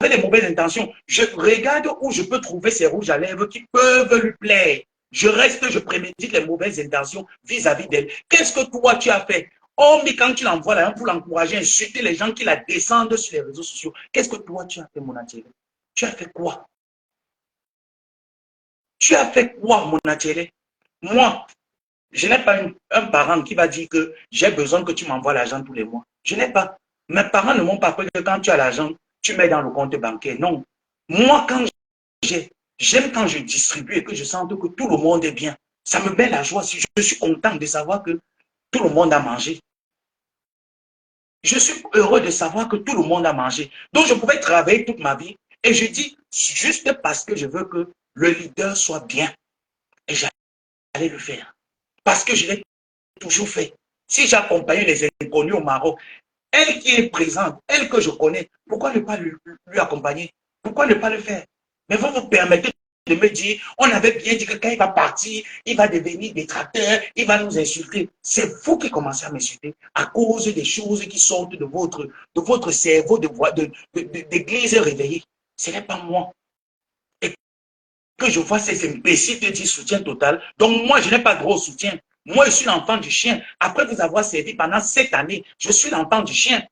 les mauvaises intentions. Je regarde où je peux trouver ces rouges à lèvres qui peuvent lui plaire. Je reste, je prémédite les mauvaises intentions vis-à-vis d'elle. Qu'est-ce que toi, tu as fait? Oh, mais quand tu l'envoies là, pour l'encourager, insulter les gens qui la descendent sur les réseaux sociaux, qu'est-ce que toi, tu as fait, mon atelier? Tu as fait quoi? Tu as fait quoi, mon atelier? Moi, je n'ai pas un parent qui va dire que j'ai besoin que tu m'envoies l'argent tous les mois. Je n'ai pas. Mes parents ne m'ont pas appris que quand tu as l'argent, tu mets dans le compte bancaire. Non. Moi, quand j'aime quand je distribue et que je sens que tout le monde est bien. Ça me met la joie. Si je suis content de savoir que tout le monde a mangé. Je suis heureux de savoir que tout le monde a mangé. Donc, je pouvais travailler toute ma vie. Et je dis, juste parce que je veux que le leader soit bien. Et j'allais le faire. Parce que je l'ai toujours fait. Si j'accompagnais les inconnus au Maroc, elle qui est présente, elle que je connais, pourquoi ne pas lui accompagner? Pourquoi ne pas le faire? Mais vous vous permettez de me dire, on avait bien dit que quand il va partir, il va devenir détracteur, il va nous insulter. C'est vous qui commencez à m'insulter à cause des choses qui sortent de votre cerveau d'église réveillée. Ce n'est pas moi. Et que je vois ces imbéciles de dire soutien total. Donc moi, je n'ai pas de gros soutien. Moi, je suis l'enfant du chien. Après vous avoir servi pendant 7 années, je suis l'enfant du chien.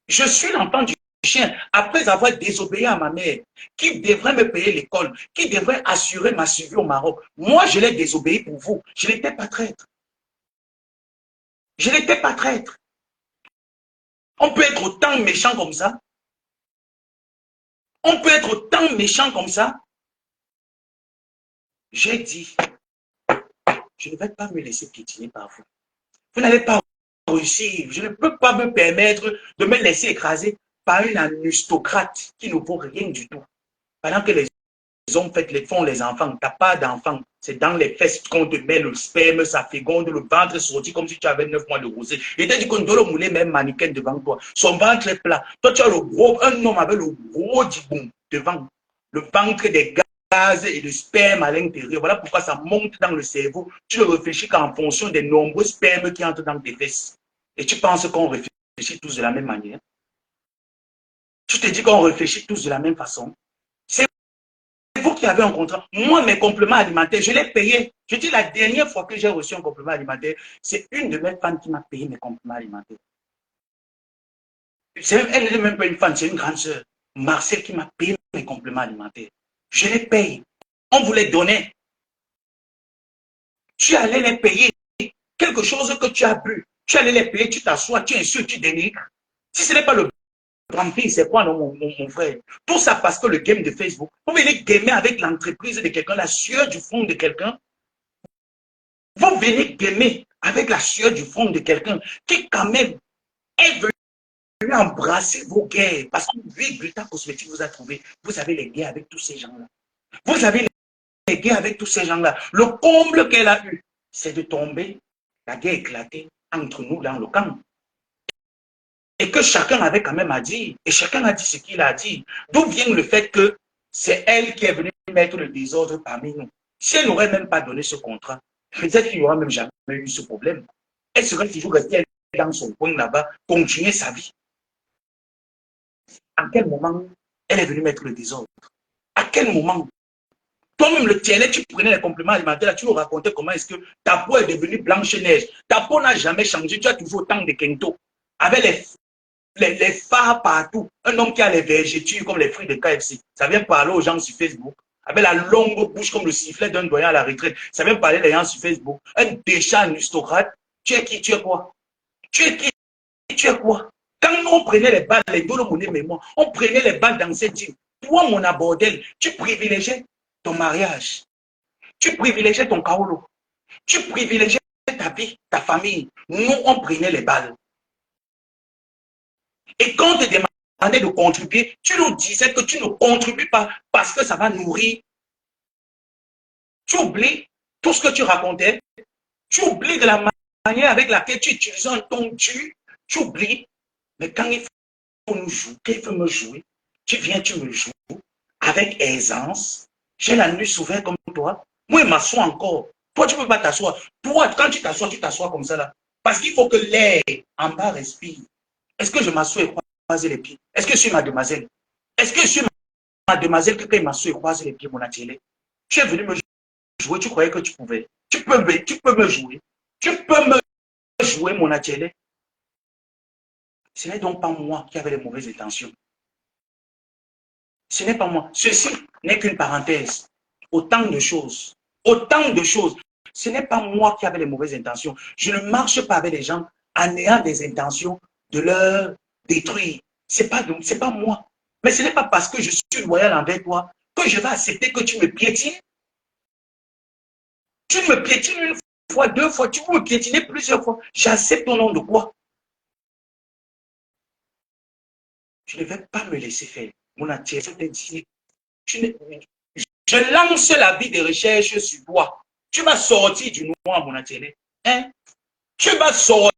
Je suis l'enfant du chien. Après avoir désobéi à ma mère, qui devrait me payer l'école, qui devrait assurer ma survie au Maroc. Moi, je l'ai désobéi pour vous. Je n'étais pas traître. Je n'étais pas traître. On peut être autant méchant comme ça. On peut être autant méchant comme ça. J'ai dit, je ne vais pas me laisser piétiner par vous. Vous n'allez pas réussir. Je ne peux pas me permettre de me laisser écraser par une aristocrate qui ne vaut rien du tout. Pendant que les hommes font les enfants, tu n'as pas d'enfants. C'est dans les fesses qu'on te met le sperme, ça féconde, le ventre sorti comme si tu avais 9 mois de rosée. Et tu as dit qu'on doit le mouler même mannequin devant toi. Son ventre est plat. Toi, tu as le gros, un homme avec le gros diboum devant. Le ventre des gaz et le sperme à l'intérieur. Voilà pourquoi ça monte dans le cerveau. Tu ne réfléchis qu'en fonction des nombreux spermes qui entrent dans tes fesses. Et tu penses qu'on réfléchit tous de la même manière. Tu te dis qu'on réfléchit tous de la même façon. C'est vous qui avez un contrat. Moi, mes compléments alimentaires, je l'ai payé. Je dis la dernière fois que j'ai reçu un complément alimentaire, c'est une de mes fans qui m'a payé mes compléments alimentaires. Elle n'est même pas une fan, c'est une grande sœur. Marcel qui m'a payé mes compléments alimentaires. Je les paye. On vous les donnait. Tu allais les payer. Quelque chose que tu as bu. Tu allais les payer, tu t'assois, tu insultes, tu dénigres. Si ce n'est pas le remplir, c'est quoi, non, mon frère? Tout ça parce que le game de Facebook, vous venez gamer avec l'entreprise de quelqu'un, la sueur du front de quelqu'un. Vous venez gamer avec la sueur du front de quelqu'un qui, quand même, est venu embrasser vos guerres. Parce que lui, Bulletin Cosmétique vous a trouvé. Vous avez les guerres avec tous ces gens-là. Vous avez les guerres avec tous ces gens-là. Le comble qu'elle a eu, c'est de tomber, la guerre éclatée entre nous dans le camp. Et que chacun avait quand même à dire. Et chacun a dit ce qu'il a dit. D'où vient le fait que c'est elle qui est venue mettre le désordre parmi nous. Si elle n'aurait même pas donné ce contrat, Peut-être qu'il n'y aura même jamais eu ce problème. Elle serait toujours restée dans son coin là-bas, continuer sa vie. À quel moment elle est venue mettre le désordre? À quel moment? Toi-même, le tiers, tu prenais les compléments alimentaires, tu nous racontais comment est-ce que ta peau est devenue blanche-neige. Ta peau n'a jamais changé, tu as toujours autant de kento. Avec les phares partout. Un homme qui a les vergetures comme les fruits de KFC. Ça vient parler aux gens sur Facebook. Avec la longue bouche comme le sifflet d'un doyen à la retraite. Ça vient parler aux gens sur Facebook. Un déchat, un aristocrate. Tu es qui? Tu es quoi? Tu es qui? Tu es quoi? Quand on prenait les balles, les dolomouné mémoire, on prenait les balles dans cette île. Toi, mon abordel, tu privilégiais ton mariage. Tu privilégiais ton kaolo. Tu privilégiais ta vie, ta famille. Nous, on prenait les balles. Et quand on te demandait de contribuer, tu nous disais que tu ne contribues pas parce que ça va nourrir. Tu oublies tout ce que tu racontais. Tu oublies de la manière avec laquelle tu utilisais un ton dur. Tu oublies. Mais quand il faut nous jouer, quand il faut me jouer, tu viens, tu me joues avec aisance. J'ai la nuit ouverte comme toi. Moi, je m'assois encore. Toi, tu ne peux pas t'asseoir. Toi, quand tu t'assois comme ça là. Parce qu'il faut que l'air en bas respire. Est-ce que je m'assois et croiser les pieds? Est-ce que je suis ma demoiselle? Est-ce que je suis ma demoiselle que quand il m'assoit et croiser les pieds, mon atelier? Tu es venu me jouer, tu croyais que tu pouvais. Tu peux me jouer. Tu peux me jouer, mon atelier. Ce n'est donc pas moi qui avais les mauvaises intentions. Ce n'est pas moi. Ceci n'est qu'une parenthèse. Autant de choses. Autant de choses. Ce n'est pas moi qui avais les mauvaises intentions. Je ne marche pas avec les gens en ayant des intentions de leur détruire. Ce n'est pas moi. Mais ce n'est pas parce que je suis loyal envers toi que je vais accepter que tu me piétines. Tu me piétines une fois, deux fois, tu peux me piétiner plusieurs fois. J'accepte ton nom de quoi? Je ne vais pas me laisser faire. Mon attiré, je lance la vie de recherche sur toi. Tu vas sortir du noir, mon atelier. Hein? Tu vas sortir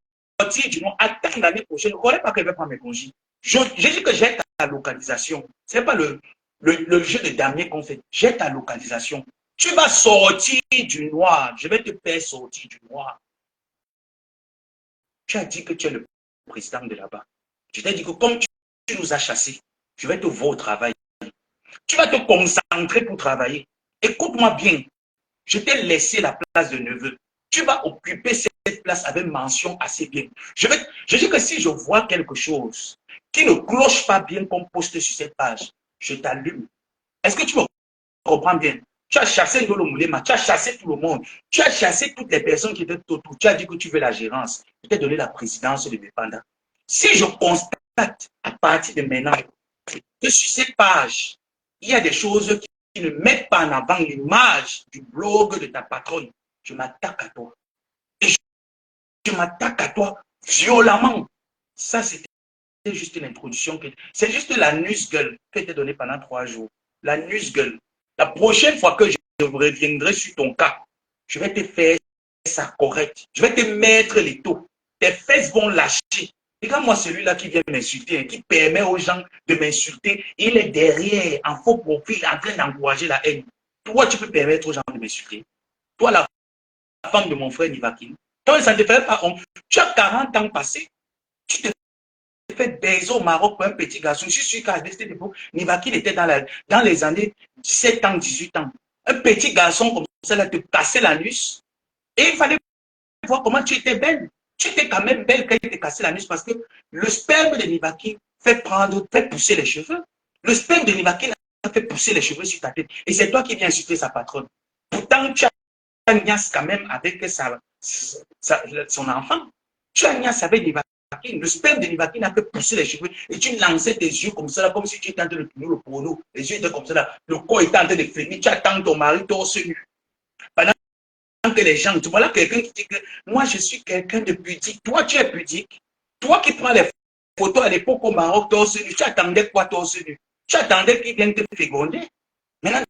du noir. Attends l'année prochaine. Je ne connais pas que je vais prendre mes congés. Je dis que j'ai ta localisation. Ce n'est pas le jeu de damier qu'on fait. J'ai ta localisation. Tu vas sortir du noir. Je vais te faire sortir du noir. Tu as dit que tu es le président de là-bas. Je t'ai dit que comme tu nous as chassés, je vais te voir au travail. Tu vas te concentrer pour travailler. Écoute-moi bien. Je t'ai laissé la place de neveu. Tu vas occuper cette place avec mention assez bien. Je dis que si je vois quelque chose qui ne cloche pas bien qu'on poste sur cette page, je t'allume. Est-ce que tu me comprends bien? Tu as chassé Ndolo Moulema, tu as chassé tout le monde, tu as chassé toutes les personnes qui étaient autour. Tu as dit que tu veux la gérance. Je t'ai donné la présidence de Bépanda. Si je constate à partir de maintenant que sur cette page, il y a des choses qui ne mettent pas en avant l'image du blog de ta patronne, je m'attaque à toi. Et je m'attaque à toi violemment. Ça, c'était juste une introduction. C'est juste la newsgueule qui a été donnée pendant 3 jours. La newsgueule. La prochaine fois que je reviendrai sur ton cas, je vais te faire ça correct. Je vais te mettre les taux. Tes fesses vont lâcher. Regarde-moi celui-là qui vient m'insulter, qui permet aux gens de m'insulter. Il est derrière, en faux profil, en train d'encourager la haine. Toi, tu peux permettre aux gens de m'insulter. Toi, la femme de mon frère Nivakin. Toi, ça ne te fait pas honte. Tu as 40 ans passés. Tu te fais baiser au Maroc pour un petit garçon. Je suis qu'à cette époque, Nivakin était dans les années 17 ans, 18 ans. Un petit garçon comme ça, là, te cassait l'anus. Et il fallait voir comment tu étais belle. Tu étais quand même belle quand il te cassait l'anus parce que le sperme de Nivakin fait pousser les cheveux. Le sperme de Nivakin a fait pousser les cheveux sur ta tête. Et c'est toi qui viens insulter sa patronne. Pourtant, tu as niasse quand même avec son enfant. Tu as niasse avec Nivakin. Le sperme de Nivakin a fait pousser les cheveux et tu lançais tes yeux comme ça, là, comme si tu étais en train de tourner le porno. Les yeux étaient comme ça, là. Le corps était en train de frémir. Tu attends ton mari torse nu. Pendant que les gens, tu vois là quelqu'un qui dit que moi je suis quelqu'un de pudique. Toi, tu es pudique. Toi qui prends les photos à l'époque au Maroc torse nu, tu attendais quoi torse nu? Tu attendais qu'il vienne te féconder. Maintenant,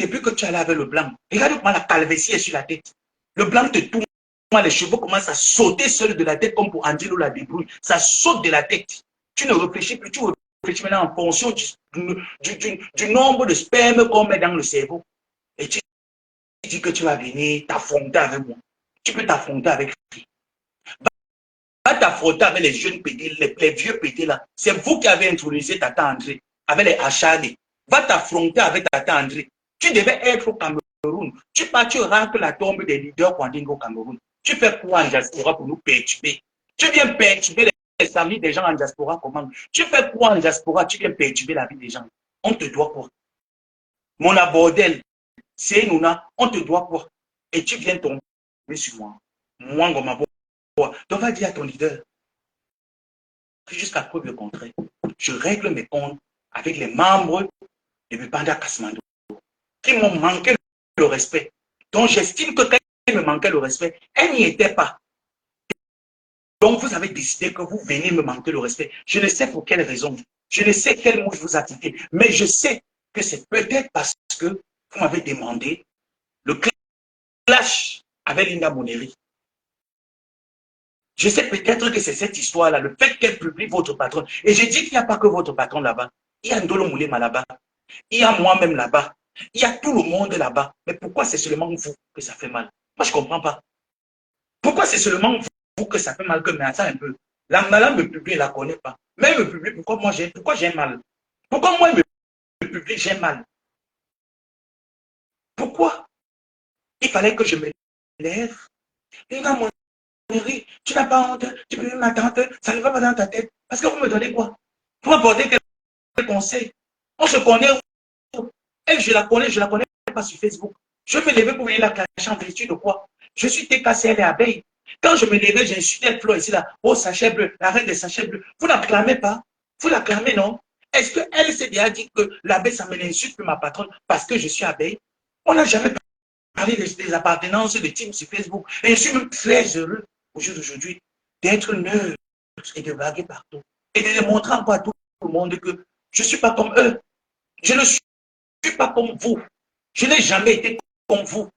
depuis que tu es là avec le blanc, regarde comment la calvitie est sur la tête. Le blanc te tourne, les cheveux commencent à sauter seuls de la tête comme pour Angelo la débrouille. Ça saute de la tête. Tu ne réfléchis plus, tu réfléchis maintenant en fonction du nombre de sperme qu'on met dans le cerveau. Et tu dis que tu vas venir t'affronter avec moi. Tu peux t'affronter avec qui? Va t'affronter avec les jeunes pédés, les vieux pédés là. C'est vous qui avez introduit Tata André avec les HAD. Va t'affronter avec Tata André. Tu devais être au Cameroun. Tu pars, tu raques la tombe des leaders Kwandingo au Cameroun. Tu fais quoi en diaspora pour nous perturber? Tu viens perturber les amis des gens en diaspora comment? Tu fais quoi en diaspora? Tu viens perturber la vie des gens. On te doit quoi? Mon abordel, c'est Nouna, on te doit quoi? Et tu viens tomber sur moi. Moi, on m'a. Donc, va dire à ton leader, jusqu'à preuve le contraire, je règle mes comptes avec les membres de Bipanda Kasmando qui m'ont manqué le respect. Donc, j'estime que quand ils me manquaient le respect, elle n'y était pas. Donc, vous avez décidé que vous venez me manquer le respect. Je ne sais pour quelle raison. Je ne sais quel mot je vous appliquer. Mais je sais que c'est peut-être parce que vous m'avez demandé le clash avec Linda Moneri. Je sais peut-être que c'est cette histoire-là, le fait qu'elle publie votre patron. Et je dis qu'il n'y a pas que votre patron là-bas. Il y a Ndolo Moulema là-bas. Il y a moi-même là-bas. Il y a tout le monde là-bas. Mais pourquoi c'est seulement vous que ça fait mal? Moi, je ne comprends pas. Pourquoi c'est seulement vous que ça fait mal? Mais attends un peu. La madame me publie, elle ne la connaît pas. Mais elle me publie, pourquoi j'ai mal? Pourquoi moi, elle me publie, j'ai mal? Pourquoi? Il fallait que je me lève. Et dans mon tu n'as pas honte, tu peux ma tante, ça ne va pas dans ta tête. Parce que vous me donnez quoi? Vous m'apportez quel conseil? On se connaît. Elle, je la connais pas sur Facebook. Je me levais pour venir la cacher en vertu de quoi? Je suis TKCL et abeille. Quand je me levais, j'insultais Flo ici là. Oh, sachet bleu, la reine des sachets bleus. Vous l'acclamez pas? Vous l'acclamez, non? Est-ce qu'elle s'est déjà dit que l'abeille, ça me l'insulte ma patronne parce que je suis abeille? On n'a jamais parlé des appartenances de team sur Facebook. Et je suis même très heureux au jour d'aujourd'hui d'être neutre et de vaguer partout. Et de démontrer encore à tout le monde que je ne suis pas comme eux. Je ne suis pas comme vous. Je n'ai jamais été comme vous.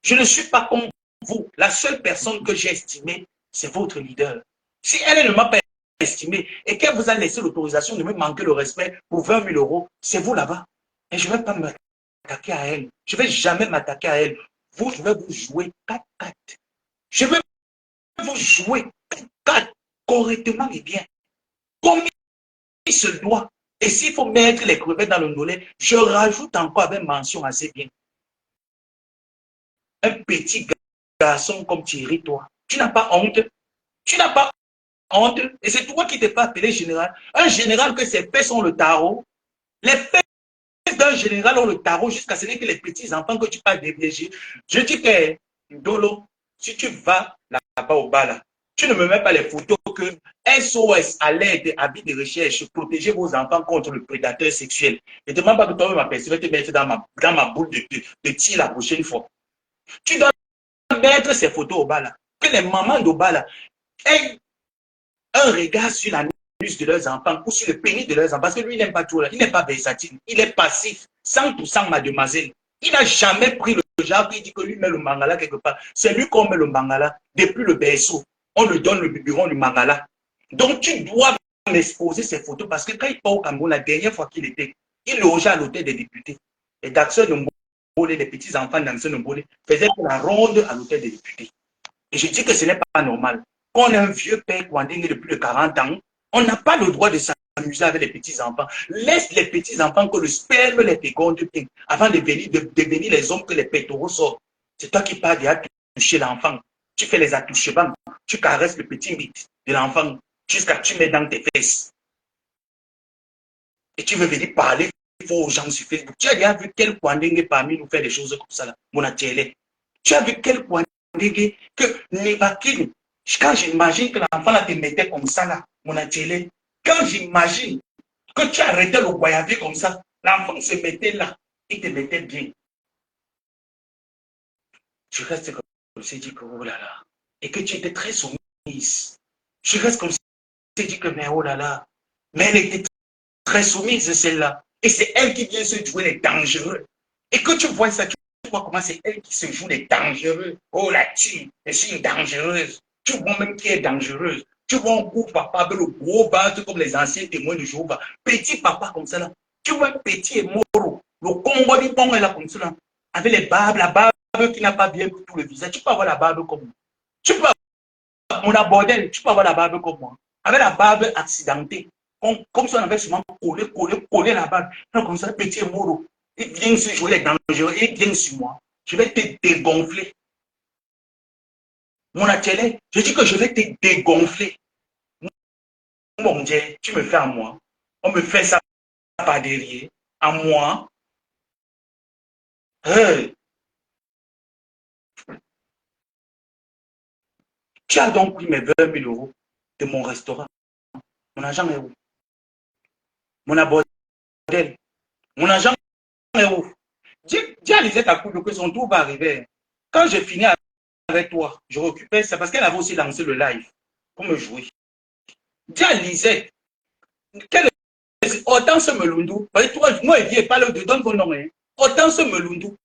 Je ne suis pas comme vous. La seule personne que j'ai estimée, c'est votre leader. Si elle ne m'a pas estimé et qu'elle vous a laissé l'autorisation de me manquer le respect pour 20 000 euros, c'est vous là-bas. Et je ne vais pas m'attaquer à elle. Je ne vais jamais m'attaquer à elle. Vous, je vais vous jouer 4-4. Je vais vous jouer 4-4 correctement et bien. Comme il se doit. Et s'il faut mettre les crevettes dans le nolet, je rajoute encore avec mention assez bien. Un petit garçon comme Thierry, toi, tu n'as pas honte. Tu n'as pas honte. Et c'est toi qui t'es pas appelé général. Un général que ses faits sont le tarot. Les faits d'un général ont le tarot jusqu'à ce que les petits enfants que tu parles DBG. Je dis que, Dolo, si tu vas là-bas au bas là, tu ne me mets pas les photos que SOS, alerte, habit de recherche, protéger vos enfants contre le prédateur sexuel. Ne demande pas que toi-même ma personne va te mettre dans ma boule de tir la prochaine fois. Tu dois mettre ces photos au bas là. Que les mamans d'au bas là aient un regard sur la de leurs enfants ou sur le pénis de leurs enfants. Parce que lui, il n'aime pas tout là. Il n'est pas versatile. Il est passif. 100% mademoiselle. Il n'a jamais pris le genre qui dit que lui met le mangala quelque part. C'est lui qu'on met le mangala depuis le berceau. On lui donne le biberon du mangala. Donc, tu dois m'exposer ces photos parce que quand il part au Cameroun, la dernière fois qu'il était, il logeait à l'hôtel des députés. Et Daxon Nombole, les petits-enfants d'Axon Nombole, faisaient la ronde à l'hôtel des députés. Et je dis que ce n'est pas normal. Quand on a un vieux père Kwandingue depuis de 40 ans, on n'a pas le droit de s'amuser avec les petits-enfants. Laisse les petits-enfants que le sperme les féconde avant de devenir les hommes que les pétoraux sortent. C'est toi qui parles de toucher l'enfant. Tu fais les attouchements. Tu caresses le petit mythe de l'enfant jusqu'à ce que tu mets dans tes fesses. Et tu veux venir parler aux gens sur Facebook. Tu as déjà vu quel Kwandingue parmi nous fait des choses comme ça là, mon atelier. Tu as vu quel Kwandingue que Nebakine, quand j'imagine que l'enfant là te mettait comme ça là, mon atelier, quand j'imagine que tu arrêtais le goyavier comme ça, l'enfant se mettait là, il te mettait bien. Je reste comme ça, dit que oh là là, et que tu étais très soumise. Je reste comme ça, dit que mais oh là là, mais elle était très soumise celle-là. Et c'est elle qui vient se jouer les dangereux. Et que tu vois ça, tu vois comment c'est elle qui se joue les dangereux. Oh la tue, je suis une dangereuse. Tu vois même qui est dangereuse. Tu vois un gros papa avec le gros ventre comme les anciens témoins de Jéhovah. Petit papa comme ça là. Tu vois petit et moro. Le Congo du Bon est là comme ça là. avec les barbes, la barbe qui n'a pas bien tout le visage. Tu peux avoir la barbe comme moi. Tu peux avoir mon abordel, tu peux avoir la barbe comme moi. Avec la barbe accidentée. Comme si on avait souvent collé la barbe. Donc, comme ça, petit moro. Il vient sur jouer les dangereux, il vient sur moi. Je vais te dégonfler. Mon atelier, je dis que je vais te dégonfler. Mon Dieu, tu me fais à moi. On me fait ça par derrière. À moi. Hey. Tu as donc pris mes 20 000 euros de mon restaurant. Mon argent est où? Mon abordel. Mon argent est où? Dis à Lisette à Koudou que son tour va arriver. Quand je finis avec toi, je récupère ça parce qu'elle avait aussi lancé le live pour me jouer. Dis à Lisette, Hortense Melundou, toi, moi, il vient parler de donne vos noms. Hein. Hortense Melundou,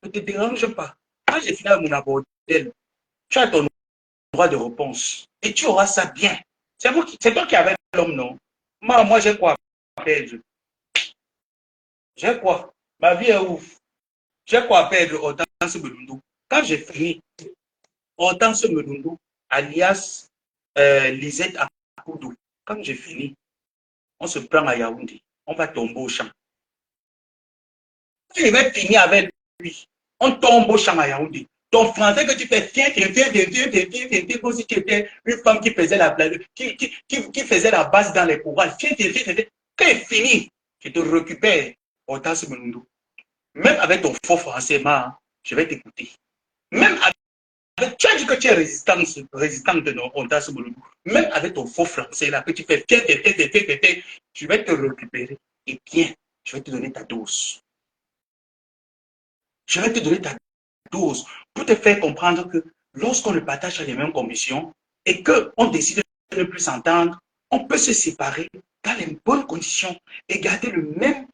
ne te dérange pas. Quand j'ai fini avec mon abordel, tu as ton droit de réponse. Et tu auras ça bien. C'est toi qui avais l'homme, non? Moi j'ai quoi à perdre? J'ai quoi? Ma vie est ouf. J'ai quoi à perdre, Hortense Melundou? Quand j'ai fini, Hortense Melundou, alias Lisette Akoudou, quand j'ai fini, on se prend à Yaoundé. On va tomber au champ. Si je vais finir avec lui, on tombe au champ à Yaoundé. Ton français que tu fais, tiens, comme si tu étais une femme qui faisait qui faisait la basse dans les courants. Tiens. Quand c'est fini, je te récupère, Hortense Melundou. Même avec ton faux français, je vais t'écouter. Même avec, tu as dit que tu es résistante de Hortense Melundou. Même avec ton faux français là, que tu fais, tiens, je vais te récupérer. Et bien, je vais te donner ta dose. Je vais te donner ta dose pour te faire comprendre que lorsqu'on ne partage les mêmes conditions et qu'on décide de ne plus s'entendre, on peut se séparer dans les bonnes conditions et garder le même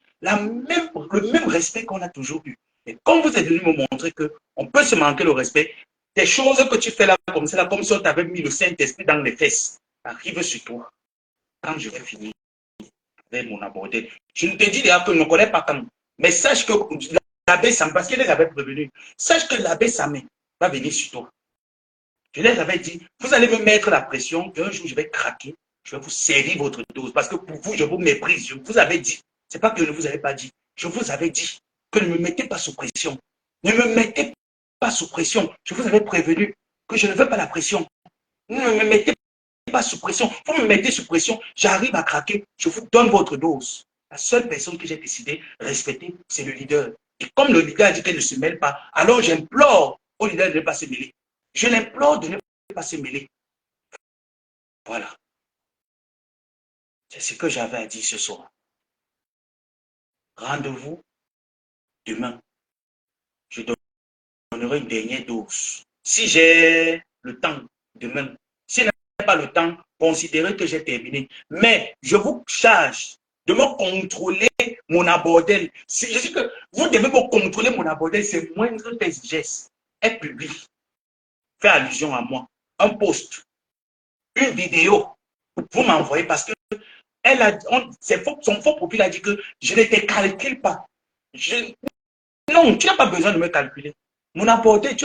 respect qu'on a toujours eu. Et comme vous êtes venu me montrer qu'on peut se manquer le respect, des choses que tu fais là, comme si on t'avait mis le Saint-Esprit dans les fesses, arrive sur toi. Quand je vais finir avec mon abordé, je ne te dis déjà que je ne connais pas quand, mais sache que l'abbé Samé, parce qu'il les avait prévenus, sache que l'abbé Samé va venir sur toi. Je les avais dit, vous allez me mettre la pression, qu'un jour je vais craquer, je vais vous servir votre dose, parce que pour vous, je vous méprise. Je vous avais dit, c'est pas que je ne vous avais pas dit, je vous avais dit que ne me mettez pas sous pression. Ne me mettez pas sous pression. Je vous avais prévenu que je ne veux pas la pression. Ne me mettez pas sous pression. Vous me mettez sous pression, j'arrive à craquer, je vous donne votre dose. La seule personne que j'ai décidé de respecter, c'est le leader. Et comme le leader a dit qu'elle ne se mêle pas, alors j'implore au leader de ne pas se mêler. Je l'implore de ne pas se mêler. Voilà. C'est ce que j'avais à dire ce soir. Rendez-vous demain. Je donnerai une dernière dose. Si j'ai le temps demain, si je n'ai pas le temps, considérez que j'ai terminé. Mais je vous charge de me contrôler mon abordel. Je dis que vous devez me contrôler mon abordel, c'est moindre des gestes. Est public. Fait allusion à moi. Un post, une vidéo, vous m'envoyez parce que son faux profil a dit que je ne te calcule pas. Non, tu n'as pas besoin de me calculer. Mon abordel,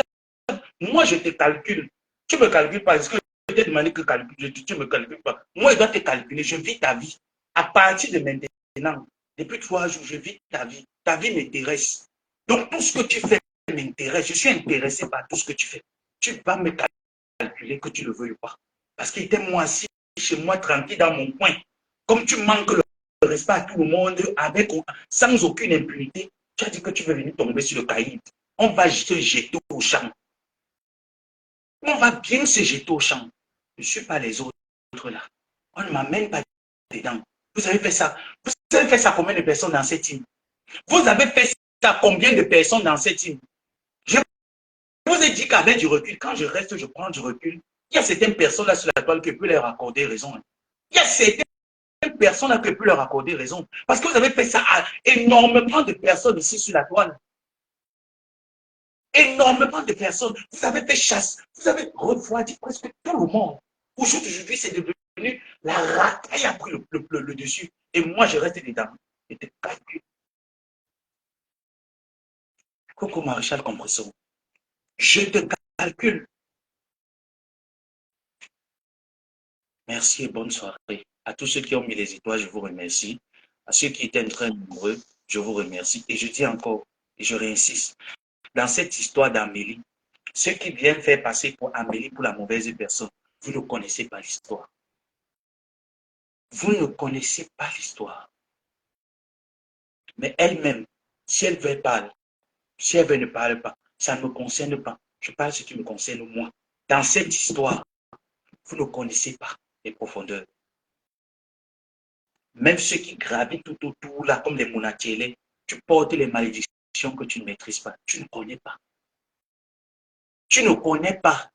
moi je te calcule. Tu ne me calcules pas. Est-ce que je t'ai demandé que tu ne me calcules pas? Moi, je dois te calculer. Je vis ta vie. À partir de maintenant, depuis 3 jours, je vis ta vie. Ta vie m'intéresse. Donc, tout ce que tu fais m'intéresse. Je suis intéressé par tout ce que tu fais. Tu vas me calculer que tu ne le veuilles pas. Parce qu'il était moi assis chez moi, tranquille dans mon coin. Comme tu manques le respect à tout le monde, sans aucune impunité, tu as dit que tu veux venir tomber sur le caïd. On va se jeter au champ. On va bien se jeter au champ. Je ne suis pas les autres là. On ne m'amène pas dedans. Vous avez fait ça. Vous avez fait ça à combien de personnes dans cette team? Vous avez fait ça à combien de personnes dans cette team? Je vous ai dit qu'avec du recul, quand je reste, je prends du recul. Il y a certaines personnes là sur la toile qui peuvent leur accorder raison. Il y a certaines personnes là qui peuvent leur accorder raison. Parce que vous avez fait ça à énormément de personnes ici sur la toile. Énormément de personnes. Vous avez fait chasse. Vous avez refroidi presque tout le monde. Aujourd'hui, c'est devenu la racaille a pris le dessus. Et moi, je reste dedans. Et te calcule. Coco Maréchal Compression, je te calcule. Merci et bonne soirée. À tous ceux qui ont mis les étoiles, je vous remercie. À ceux qui étaient très nombreux, je vous remercie. Et je dis encore, et je réinsiste, dans cette histoire d'Amélie, ceux qui viennent faire passer pour Amélie pour la mauvaise personne, vous ne connaissez pas l'histoire. Vous ne connaissez pas l'histoire. Mais elle-même, si elle veut parler, si elle veut ne parle pas, ça ne me concerne pas. Je parle ce qui me concerne moi. Dans cette histoire, vous ne connaissez pas les profondeurs. Même ceux qui gravitent tout autour, là, comme les monatielés, tu portes les malédictions que tu ne maîtrises pas. Tu ne connais pas. Tu ne connais pas.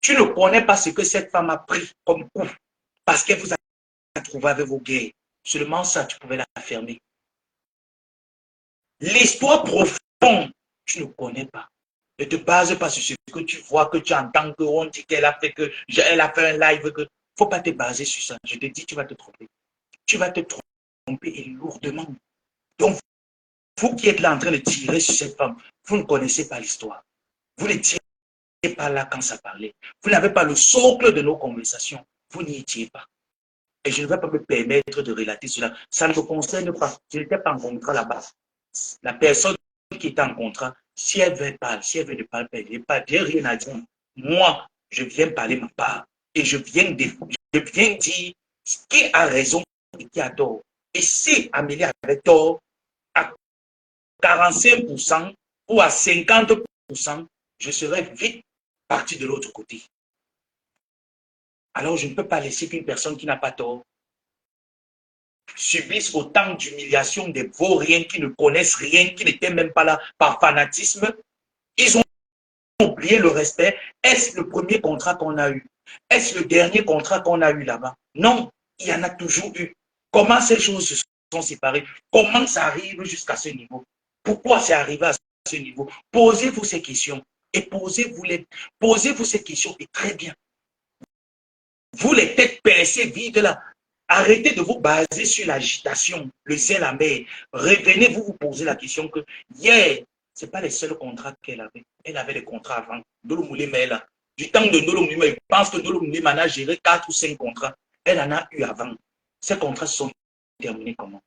Tu ne connais pas ce que cette femme a pris comme coup parce qu'elle vous a trouvé avec vos guerres. Seulement ça, tu pouvais la fermer. L'histoire profonde, tu ne connais pas. Ne te base pas sur ce que tu vois, que tu entends, qu'on dit qu'elle a fait elle a fait un live. Il ne faut pas te baser sur ça. Je te dis, tu vas te tromper. Tu vas te tromper et lourdement. Donc, vous qui êtes là en train de tirer sur cette femme, vous ne connaissez pas l'histoire. Vous ne tirez pas là quand ça parlait. Vous n'avez pas le socle de nos conversations. Vous n'y étiez pas. Et je ne vais pas me permettre de relater cela. Ça ne me concerne pas. Je n'étais pas en contrat là-bas. La personne qui est en contrat, si elle veut parler, si elle veut ne pas parler, j'ai rien à dire. Moi, je viens parler ma part. Et je viens dire qui a raison et qui a tort. Et si Amélie avait tort, à 45% ou à 50%, je serais vite parti de l'autre côté. Alors, je ne peux pas laisser qu'une personne qui n'a pas tort subissent autant d'humiliation des vauriens qui ne connaissent rien, qui n'étaient même pas là par fanatisme. Ils ont oublié le respect. Est-ce le premier contrat qu'on a eu? Est-ce le dernier contrat qu'on a eu là-bas? Non, il y en a toujours eu. Comment ces choses se sont séparées? Comment ça arrive jusqu'à ce niveau? Pourquoi c'est arrivé à ce niveau? Posez-vous ces questions et posez-vous ces questions et très bien. Vous les têtes percées vides là, arrêtez de vous baser sur l'agitation, le zèle amer. Revenez, vous posez la question que hier, ce n'est pas les seuls contrats qu'elle avait. Elle avait des contrats avant. Ndolo Moulé là. Du temps de Ndolo Moulé, je pense que Ndolo Moulé a géré 4 ou 5 contrats. Elle en a eu avant. Ces contrats se sont terminés comment?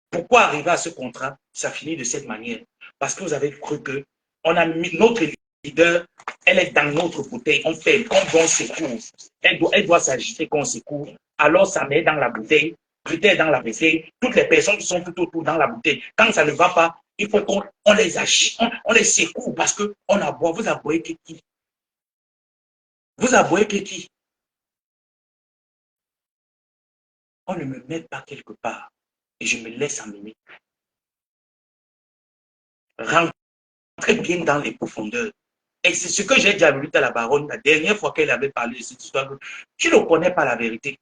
Pourquoi arriver à ce contrat? Ça finit de cette manière. Parce que vous avez cru que on a mis notre leader, elle est dans notre bouteille, on fait comme bon secours. Elle doit s'agiter qu'on secours. Alors ça met dans la bouteille, bouteille dans la bouteille, toutes les personnes qui sont tout autour dans la bouteille. Quand ça ne va pas, il faut qu'on les agite, on les secoue parce qu'on a boit. Vous aboyez qui? Vous aboyez qui? On ne me met pas quelque part et je me laisse emmener. Rentrez bien dans les profondeurs. Et c'est ce que j'ai déjà vu à la baronne la dernière fois qu'elle avait parlé de cette histoire. Tu ne connais pas la vérité.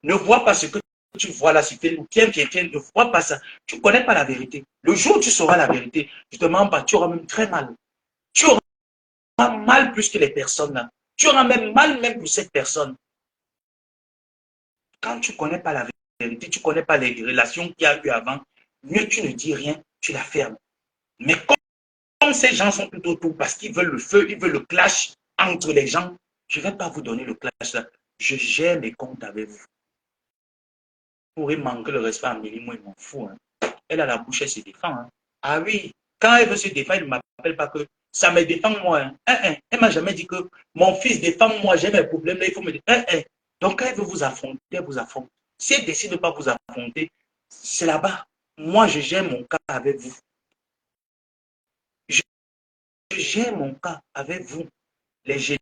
Ne vois pas ce que tu vois là sur Facebook. Tiens, ne vois pas ça. Tu ne connais pas la vérité. Le jour où tu sauras la vérité, je te mens pas, tu auras même très mal. Tu auras mal plus que les personnes là. Tu auras même mal même pour cette personne. Quand tu ne connais pas la vérité, tu ne connais pas les relations qu'il y a eu avant, mieux tu ne dis rien, tu la fermes. Mais comme ces gens sont tout autour parce qu'ils veulent le feu, ils veulent le clash entre les gens, je ne vais pas vous donner le clash là. Je gère mes comptes avec vous. Vous pourrez manquer le respect à Amélie, moi, il m'en fout. Hein. Elle a la bouche, elle se défend. Hein. Ah oui, quand elle veut se défendre, elle ne m'appelle pas que ça me défend moi. Hein. Elle ne m'a jamais dit que mon fils défend moi, j'ai mes problèmes, là, il faut me dire. Donc quand elle veut vous affronter, elle vous affronte. Si elle décide de ne pas vous affronter, c'est là-bas. Moi, je gère mon cas avec vous. Je gère mon cas avec vous. Les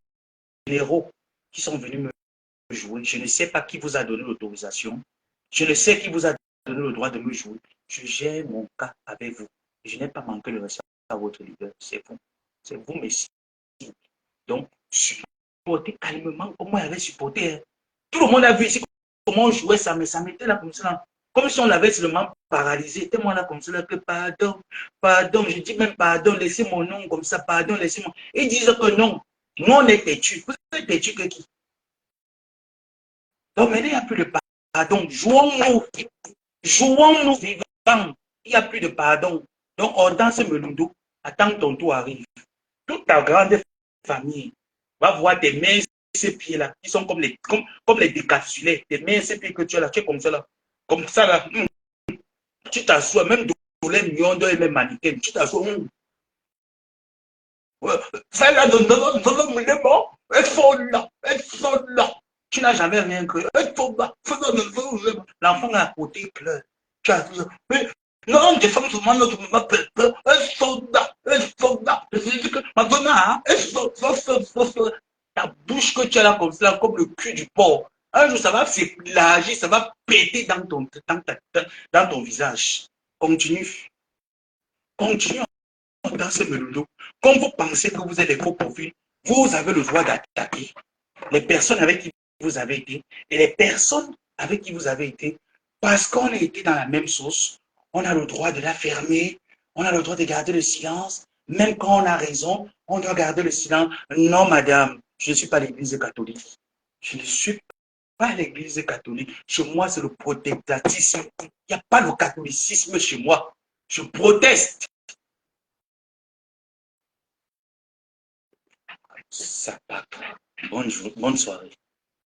généraux qui sont venus me jouer. Je ne sais pas qui vous a donné l'autorisation. Je ne sais qui vous a donné le droit de me jouer. Je gère mon cas avec vous. Je n'ai pas manqué le respect à votre leader. C'est vous. C'est vous, Messi. Donc, supportez calmement comme moi j'avais supporté. Hein. Tout le monde a vu ici comment on jouait ça, mais ça m'était là comme ça. Comme si on l'avait seulement paralysé. Tellement là comme ça, que pardon, pardon, je dis même pardon, laissez mon nom comme ça, pardon, laissez-moi. Ils disent que non. Nous, on est têtus. Vous êtes têtus que qui? Donc, maintenant, il n'y a plus de pardon. Jouons-nous. Jouons-nous vivants. Il n'y a plus de pardon. Donc, Hortense Meludo, attends que ton tour arrive. Toute ta grande famille va voir tes mains, ces pieds-là, qui sont comme les décapsulés. Tes mains, ces pieds que tu as là, tu es comme ça là. Comme ça là. Tu t'assois, même dans les millions de même mannequins, tu t'assois. Ça là, elle folle là, elle folle là. Tu n'as jamais rien cru. Elle folle là. L'enfant à côté pleure. Tu as dit, mais non, des femmes souvent ne m'appellent pas. Elle folle là, elle folle là. Je dis que ma maman, elle folle. Ta bouche que tu as là comme ça, comme le cul du porc. Un jour, ça va s'élargir, ça va péter dans ton visage. Continue. Continue dans ce melodo. Comme vous pensez que vous êtes des faux profils, vous avez le droit d'attaquer les personnes avec qui vous avez été et les personnes avec qui vous avez été, parce qu'on a été dans la même sauce, on a le droit de la fermer, on a le droit de garder le silence, même quand on a raison, on doit garder le silence. Non, madame, je ne suis pas l'église catholique. Je ne suis pas l'église catholique. Chez moi, c'est le protestantisme. Il n'y a pas le catholicisme chez moi. Je proteste. Ça part. Bonne soirée.